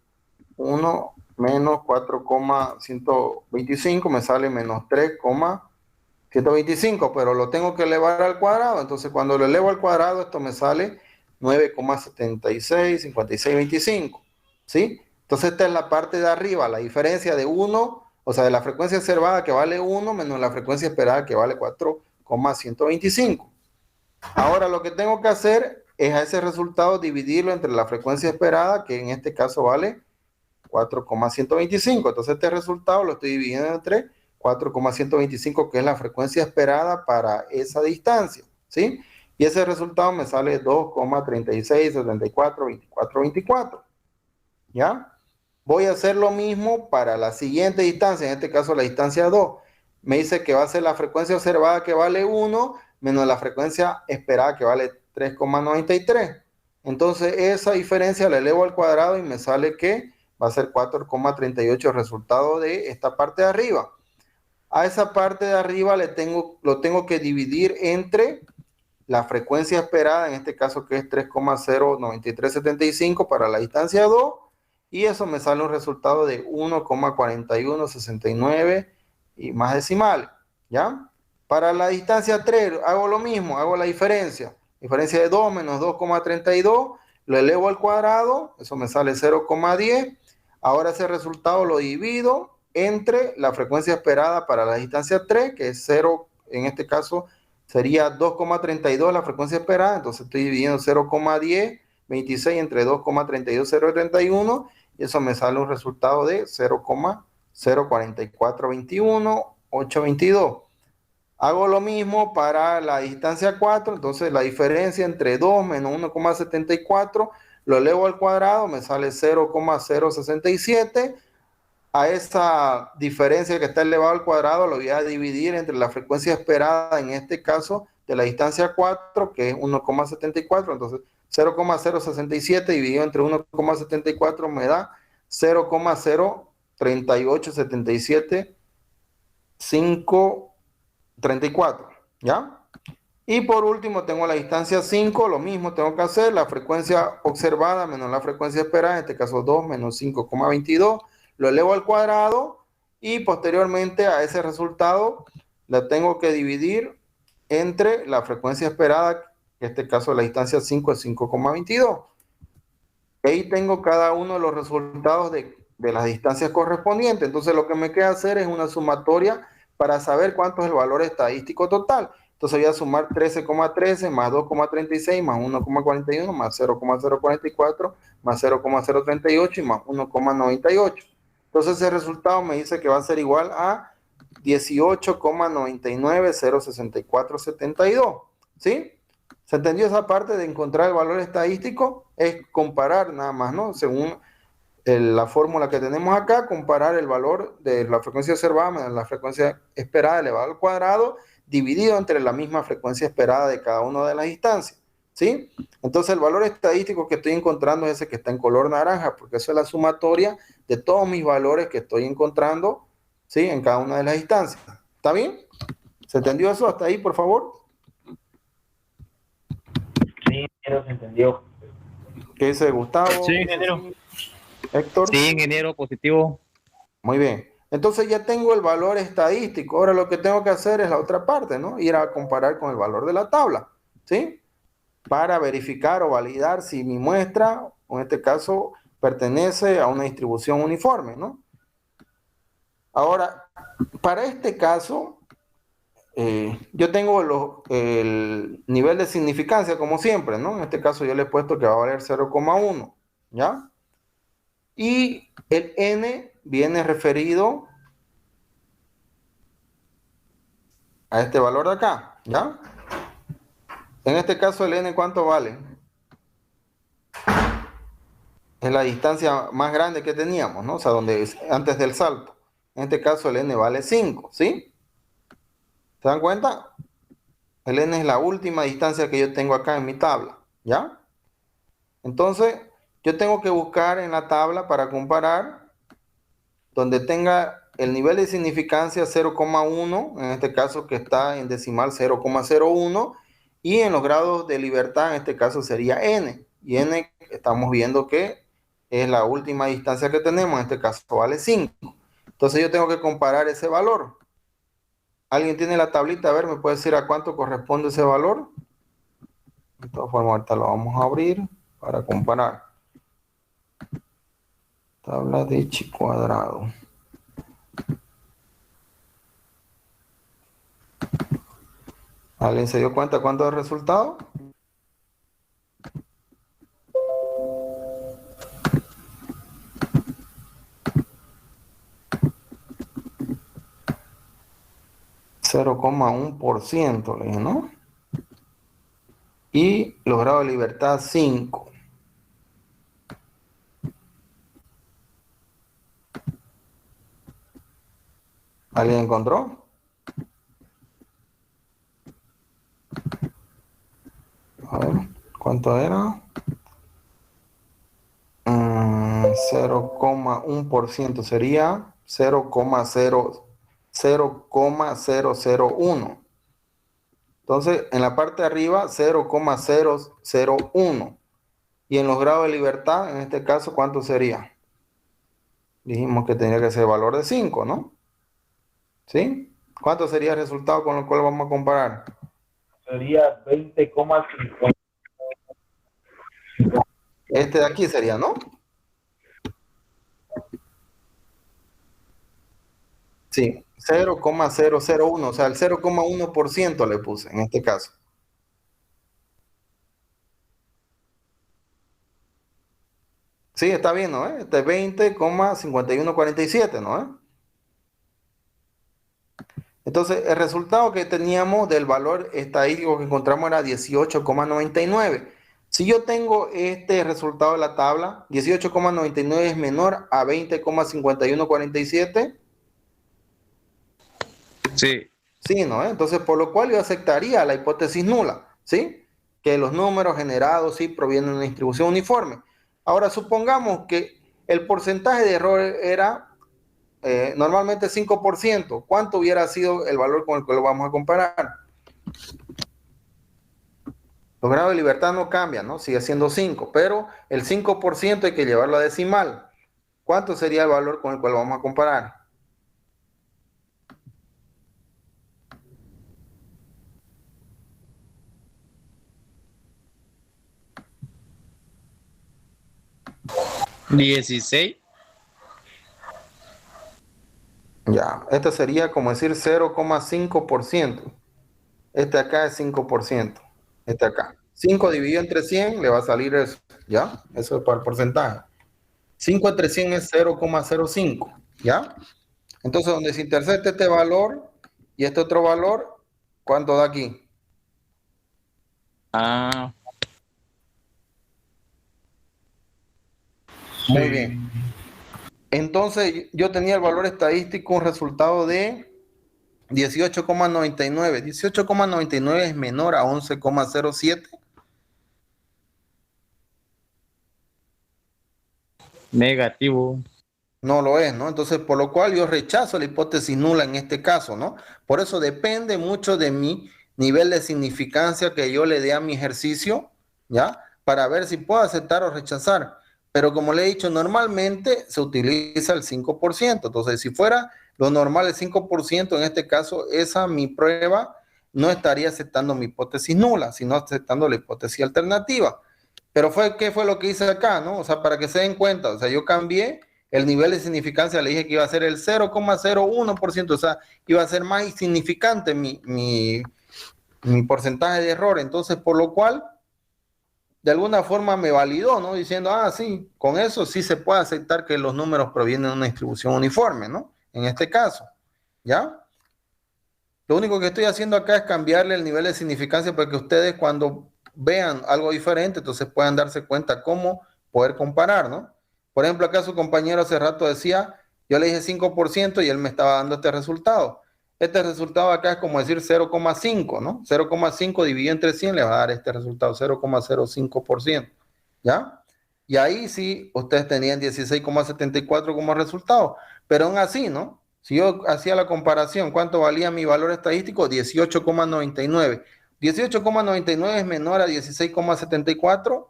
1 menos 4,125, me sale menos 3,125, pero lo tengo que elevar al cuadrado. Entonces, cuando lo elevo al cuadrado, esto me sale 9,76, 5625, ¿sí? Entonces, esta es la parte de arriba, la diferencia de 1, o sea, de la frecuencia observada que vale 1 menos la frecuencia esperada que vale 4,125. Ahora lo que tengo que hacer es a ese resultado dividirlo entre la frecuencia esperada, que en este caso vale 4,125. Entonces este resultado lo estoy dividiendo entre 4,125, que es la frecuencia esperada para esa distancia, ¿sí? Y ese resultado me sale 2,36742424. ¿Ya? Voy a hacer lo mismo para la siguiente distancia, en este caso la distancia 2. Me dice que va a ser la frecuencia observada que vale 1 menos la frecuencia esperada que vale 3,93. Entonces esa diferencia la elevo al cuadrado y me sale que va a ser 4,38 el resultado de esta parte de arriba. A esa parte de arriba lo tengo que dividir entre la frecuencia esperada, en este caso que es 3,09375 para la distancia 2, y eso me sale un resultado de 1,4169 y más decimales, ¿ya? Para la distancia 3 hago lo mismo, hago la diferencia de 2 menos 2,32, lo elevo al cuadrado, eso me sale 0,10. Ahora ese resultado lo divido entre la frecuencia esperada para la distancia 3, que es 0, en este caso sería 2,32 la frecuencia esperada, entonces estoy dividiendo 0,1026 entre 2,32031, y eso me sale un resultado de 0,04421822. Hago lo mismo para la distancia 4, entonces la diferencia entre 2 menos 1,74 lo elevo al cuadrado, me sale 0,067. A esa diferencia que está elevado al cuadrado lo voy a dividir entre la frecuencia esperada, en este caso de la distancia 4, que es 1,74, entonces 0,067 dividido entre 1,74 me da 0,03873534, ¿ya? Y por último tengo la distancia 5, lo mismo tengo que hacer, la frecuencia observada menos la frecuencia esperada, en este caso 2 menos 5,22, lo elevo al cuadrado y posteriormente a ese resultado la tengo que dividir entre la frecuencia esperada, en este caso la distancia 5 es 5,22. Ahí tengo cada uno de los resultados de las distancias correspondientes. Entonces lo que me queda hacer es una sumatoria para saber cuánto es el valor estadístico total. Entonces voy a sumar 13,13 más 2,36 más 1,41 más 0,044 más 0,038 y más 1,98. Entonces ese resultado me dice que va a ser igual a 18,9906472. ¿Sí? ¿Se entendió esa parte de encontrar el valor estadístico? Es comparar nada más, ¿no? Según la fórmula que tenemos acá, comparar el valor de la frecuencia observada menos la frecuencia esperada elevado al cuadrado, dividido entre la misma frecuencia esperada de cada una de las instancias, ¿sí? Entonces el valor estadístico que estoy encontrando es ese que está en color naranja, porque eso es la sumatoria de todos mis valores que estoy encontrando, ¿sí? En cada una de las instancias. ¿Está bien? ¿Se entendió eso hasta ahí, por favor? Sí, ingeniero, se entendió. ¿Qué dice Gustavo? Sí, ingeniero. Héctor. Sí, ingeniero, positivo. Muy bien. Entonces ya tengo el valor estadístico. Ahora lo que tengo que hacer es la otra parte, ¿no? Ir a comparar con el valor de la tabla, ¿sí? Para verificar o validar si mi muestra, o en este caso, pertenece a una distribución uniforme, ¿no? Ahora, para este caso, yo tengo el nivel de significancia como siempre, ¿no? En este caso yo le he puesto que va a valer 0,1, ¿ya? Y el n viene referido a este valor de acá, ¿ya? En este caso el n, ¿cuánto vale? Es la distancia más grande que teníamos, ¿no? O sea, antes del salto. En este caso el n vale 5, ¿sí? ¿Se dan cuenta? El n es la última distancia que yo tengo acá en mi tabla, ¿ya? Entonces, yo tengo que buscar en la tabla para comparar donde tenga el nivel de significancia 0,1, en este caso que está en decimal 0,01, y en los grados de libertad, en este caso sería n. Y n estamos viendo que es la última distancia que tenemos, en este caso vale 5. Entonces yo tengo que comparar ese valor. ¿Alguien tiene la tablita? A ver, ¿me puede decir a cuánto corresponde ese valor? De todas formas, ahorita lo vamos a abrir para comparar. Tabla de chi cuadrado. ¿Alguien se dio cuenta cuánto es el resultado? %, le dije, ¿no? Y los grados de libertad 5. ¿Alguien encontró? A ver, ¿cuánto era? 0,1% sería 0,001. Entonces, en la parte de arriba, 0,001. Y en los grados de libertad, en este caso, ¿cuánto sería? Dijimos que tenía que ser valor de 5, ¿no? ¿Sí? ¿Cuánto sería el resultado con el cual vamos a comparar? Sería 20,50. Este de aquí sería, ¿no? Sí, 0,001, o sea, el 0,1% le puse en este caso. Sí, está bien, ¿no? Este es 20,5147, ¿no? Entonces, el resultado que teníamos del valor estadístico que encontramos era 18,99. Si yo tengo este resultado de la tabla, 18,99 es menor a 20,5147. Sí. Sí, ¿no? Entonces, por lo cual yo aceptaría la hipótesis nula, ¿sí? Que los números generados sí provienen de una distribución uniforme. Ahora, supongamos que el porcentaje de error era normalmente 5%. ¿Cuánto hubiera sido el valor con el que lo vamos a comparar? Los grados de libertad no cambian, ¿no? Sigue siendo 5, pero el 5% hay que llevarlo a decimal. ¿Cuánto sería el valor con el cual lo vamos a comparar? ¿16? Ya, este sería como decir 0,5%. Este acá es 5%. Este acá. 5 dividido entre 100 le va a salir eso. ¿Ya? Eso es para el porcentaje. 5 entre 100 es 0,05. ¿Ya? Entonces, donde se intersecta este valor y este otro valor, ¿cuánto da aquí? Ah, Muy bien. Entonces, yo tenía el valor estadístico, un resultado de 18,99. 18,99 es menor a 11,07. negativo. no lo es, ¿no? Entonces, por lo cual yo rechazo la hipótesis nula en este caso, ¿no? Por eso depende mucho de mi nivel de significancia que yo le dé a mi ejercicio, ¿ya? Para ver si puedo aceptar o rechazar. Pero como le he dicho, normalmente se utiliza el 5%. Entonces, si fuera lo normal el 5%, en este caso, esa mi prueba no estaría aceptando mi hipótesis nula, sino aceptando la hipótesis alternativa. Pero ¿qué fue lo que hice acá, no? O sea, para que se den cuenta, o sea, yo cambié el nivel de significancia, le dije que iba a ser el 0,01%, o sea, iba a ser más insignificante mi porcentaje de error. Entonces, por lo cual, de alguna forma me validó, ¿no? Diciendo, sí, con eso sí se puede aceptar que los números provienen de una distribución uniforme, ¿no? En este caso, ¿ya? Lo único que estoy haciendo acá es cambiarle el nivel de significancia para que ustedes cuando vean algo diferente, entonces puedan darse cuenta cómo poder comparar, ¿no? Por ejemplo, acá su compañero hace rato decía, yo le dije 5% y él me estaba dando este resultado. Este resultado acá es como decir 0,5, ¿no? 0,5 dividido entre 100 le va a dar este resultado, 0,05%, ¿ya? Y ahí sí, ustedes tenían 16,74 como resultado, pero aún así, ¿no? Si yo hacía la comparación, ¿cuánto valía mi valor estadístico? 18,99. 18,99 es menor a 16,74,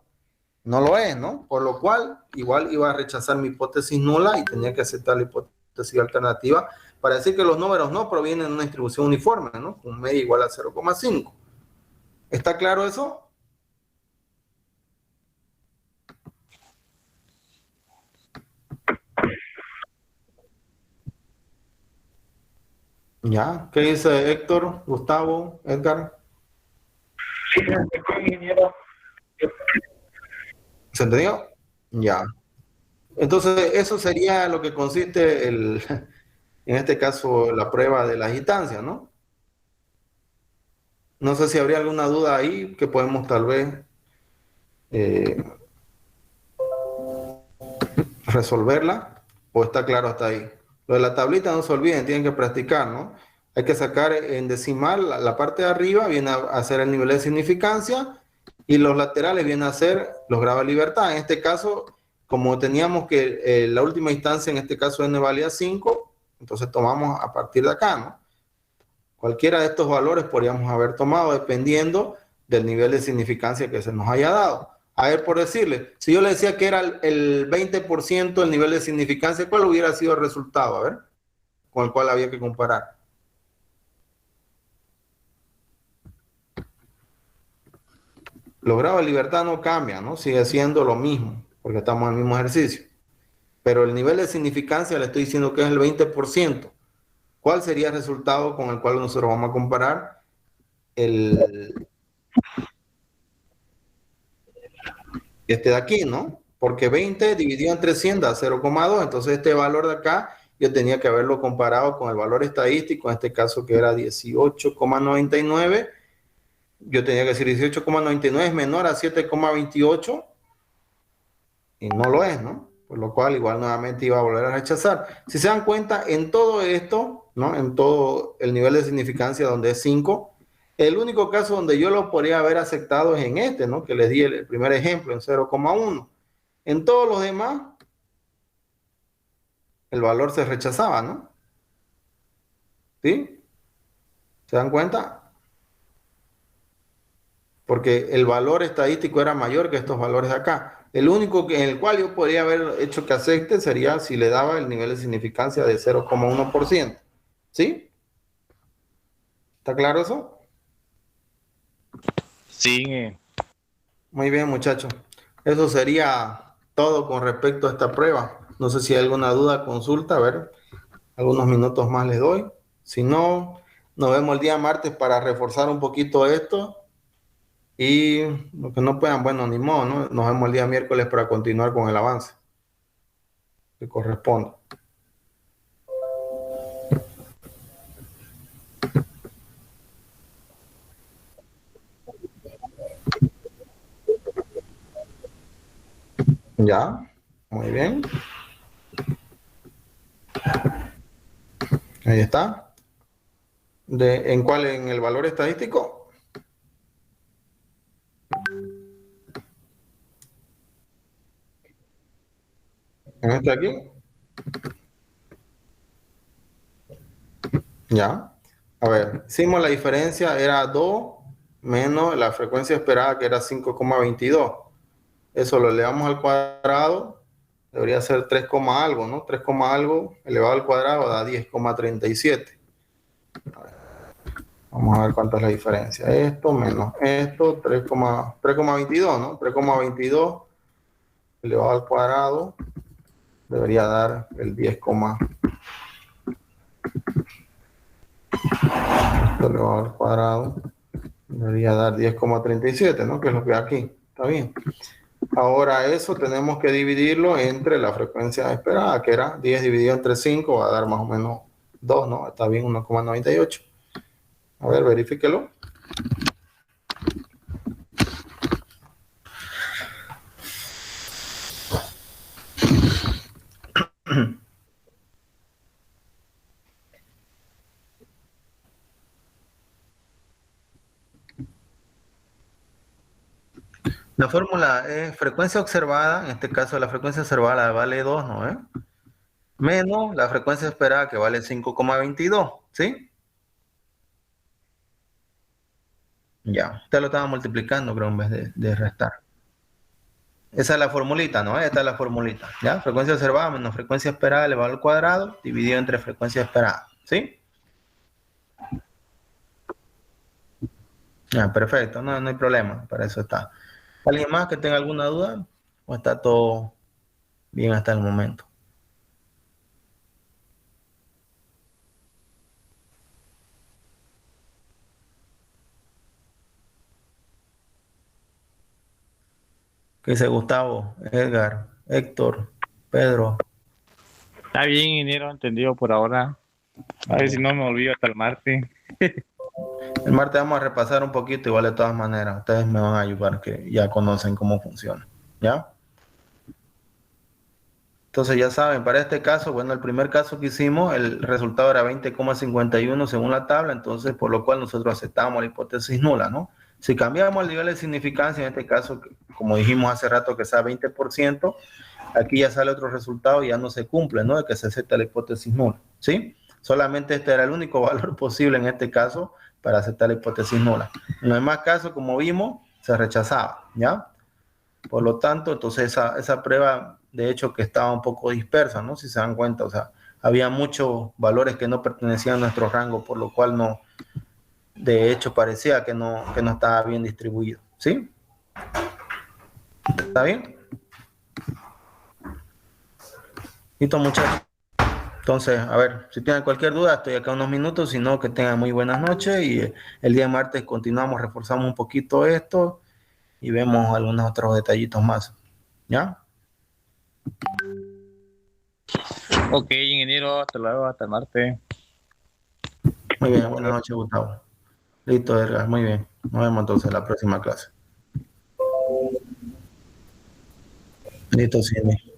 no lo es, ¿no? Por lo cual, igual iba a rechazar mi hipótesis nula y tenía que aceptar la hipótesis alternativa para decir que los números no provienen de una distribución uniforme, ¿no? Un media igual a 0,5. ¿Está claro eso? ¿Ya? ¿Qué dice Héctor, Gustavo, Edgar? Sí, ingeniero. ¿Se entendió? Ya. Entonces, eso sería lo que consiste en este caso, la prueba de la agitancia, ¿no? No sé si habría alguna duda ahí que podemos tal vez eh, resolverla, o está claro hasta ahí. Lo de la tablita no se olviden, tienen que practicar, ¿no? Hay que sacar en decimal la parte de arriba, viene a ser el nivel de significancia, y los laterales vienen a ser los grados de libertad. En este caso, como teníamos que la última instancia, en este caso n valía 5, entonces tomamos a partir de acá, ¿no? Cualquiera de estos valores podríamos haber tomado dependiendo del nivel de significancia que se nos haya dado. A ver, por decirle, si yo le decía que era el 20% el nivel de significancia, ¿cuál hubiera sido el resultado? A ver, con el cual había que comparar. Los grados de libertad no cambian, ¿no? Sigue siendo lo mismo, porque estamos en el mismo ejercicio. Pero el nivel de significancia le estoy diciendo que es el 20%. ¿Cuál sería el resultado con el cual nosotros vamos a comparar este de aquí, ¿no? Porque 20 dividido entre 100 da 0,2. Entonces este valor de acá yo tenía que haberlo comparado con el valor estadístico, en este caso que era 18,99. Yo tenía que decir 18,99 es menor a 7,28 y no lo es, ¿no? Por lo cual igual nuevamente iba a volver a rechazar. Si se dan cuenta, en todo esto, ¿no? En todo el nivel de significancia donde es 5, el único caso donde yo lo podría haber aceptado es en este, ¿no? Que les di el primer ejemplo, en 0,1. En todos los demás, el valor se rechazaba, ¿no? ¿Sí? ¿Se dan cuenta? Porque el valor estadístico era mayor que estos valores de acá. El único en el cual yo podría haber hecho que acepte sería si le daba el nivel de significancia de 0,1%. ¿Sí? ¿Está claro eso? Sí, Muy bien, muchachos. Eso sería todo con respecto a esta prueba. No sé si hay alguna duda, consulta, a ver, algunos minutos más les doy. Si no, nos vemos el día martes para reforzar un poquito esto. Y los que no puedan, bueno, ni modo, ¿no? Nos vemos el día miércoles para continuar con el avance que corresponde. Ya, muy bien. Ahí está. ¿En cuál? ¿En el valor estadístico? ¿En este aquí? ¿Ya? A ver, hicimos la diferencia, era 2 menos la frecuencia esperada, que era 5,22. Eso lo elevamos al cuadrado, debería ser 3, algo, ¿no? 3, algo elevado al cuadrado da 10,37. Vamos a ver cuánto es la diferencia. Esto menos esto, 3,22, ¿no? 3,22 elevado al cuadrado debería dar el 10, elevado al cuadrado debería dar 10,37, ¿no? Que es lo que hay aquí. Está bien. Ahora eso tenemos que dividirlo entre la frecuencia esperada, que era 10 dividido entre 5, va a dar más o menos 2, ¿no? Está bien, 1,98. A ver, verifíquelo. La fórmula es frecuencia observada, en este caso la frecuencia observada vale 2, ¿no? Menos la frecuencia esperada, que vale 5,22, ¿sí? Ya, usted lo estaba multiplicando, creo, en vez de restar. Esa es la formulita, ¿no? Esta es la formulita, ¿ya? Frecuencia observada menos frecuencia esperada elevado al cuadrado, dividido entre frecuencia esperada, ¿sí? Ya, perfecto, no hay problema, para eso está. ¿Alguien más que tenga alguna duda? ¿O está todo bien hasta el momento? ¿Qué dice Gustavo, Edgar, Héctor, Pedro? Está bien, ingeniero, entendido por ahora. A ver si no me olvido hasta el martes. El martes vamos a repasar un poquito, igual de todas maneras. Ustedes me van a ayudar, que ya conocen cómo funciona, ¿ya? Entonces ya saben, para este caso, bueno, el primer caso que hicimos, el resultado era 20,51 según la tabla, entonces por lo cual nosotros aceptamos la hipótesis nula, ¿no? Si cambiamos el nivel de significancia, en este caso, como dijimos hace rato que sea 20%, aquí ya sale otro resultado y ya no se cumple, ¿no? De que se acepta la hipótesis nula, ¿sí? Solamente este era el único valor posible en este caso para aceptar la hipótesis nula. En los demás casos, como vimos, se rechazaba, ¿ya? Por lo tanto, entonces esa prueba, de hecho, que estaba un poco dispersa, ¿no? Si se dan cuenta, o sea, había muchos valores que no pertenecían a nuestro rango, por lo cual no, de hecho, parecía que no estaba bien distribuido, ¿sí? ¿Está bien? Listo, muchachos. Entonces, a ver, si tienen cualquier duda, estoy acá unos minutos, si no, que tengan muy buenas noches y el día martes continuamos, reforzamos un poquito esto y vemos algunos otros detallitos más, ¿ya? Ok, ingeniero, hasta luego, hasta el martes. Muy bien, buenas noches, Gustavo. Listo, Edgar, muy bien. Nos vemos entonces en la próxima clase. Listo, Cindy.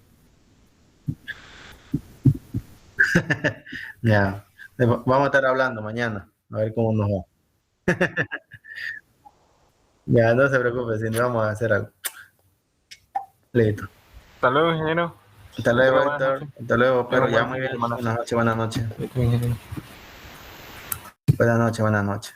Ya, vamos a estar hablando mañana, a ver cómo nos va. Ya, no se preocupe, Cindy, vamos a hacer algo. Listo. Hasta luego, ingeniero. Hasta luego, Buenas Héctor. noches. Hasta luego, pero ya Buenas muy bien. noches. Buenas noches, buenas noches. Ingeniero. Buenas noches, buenas noches.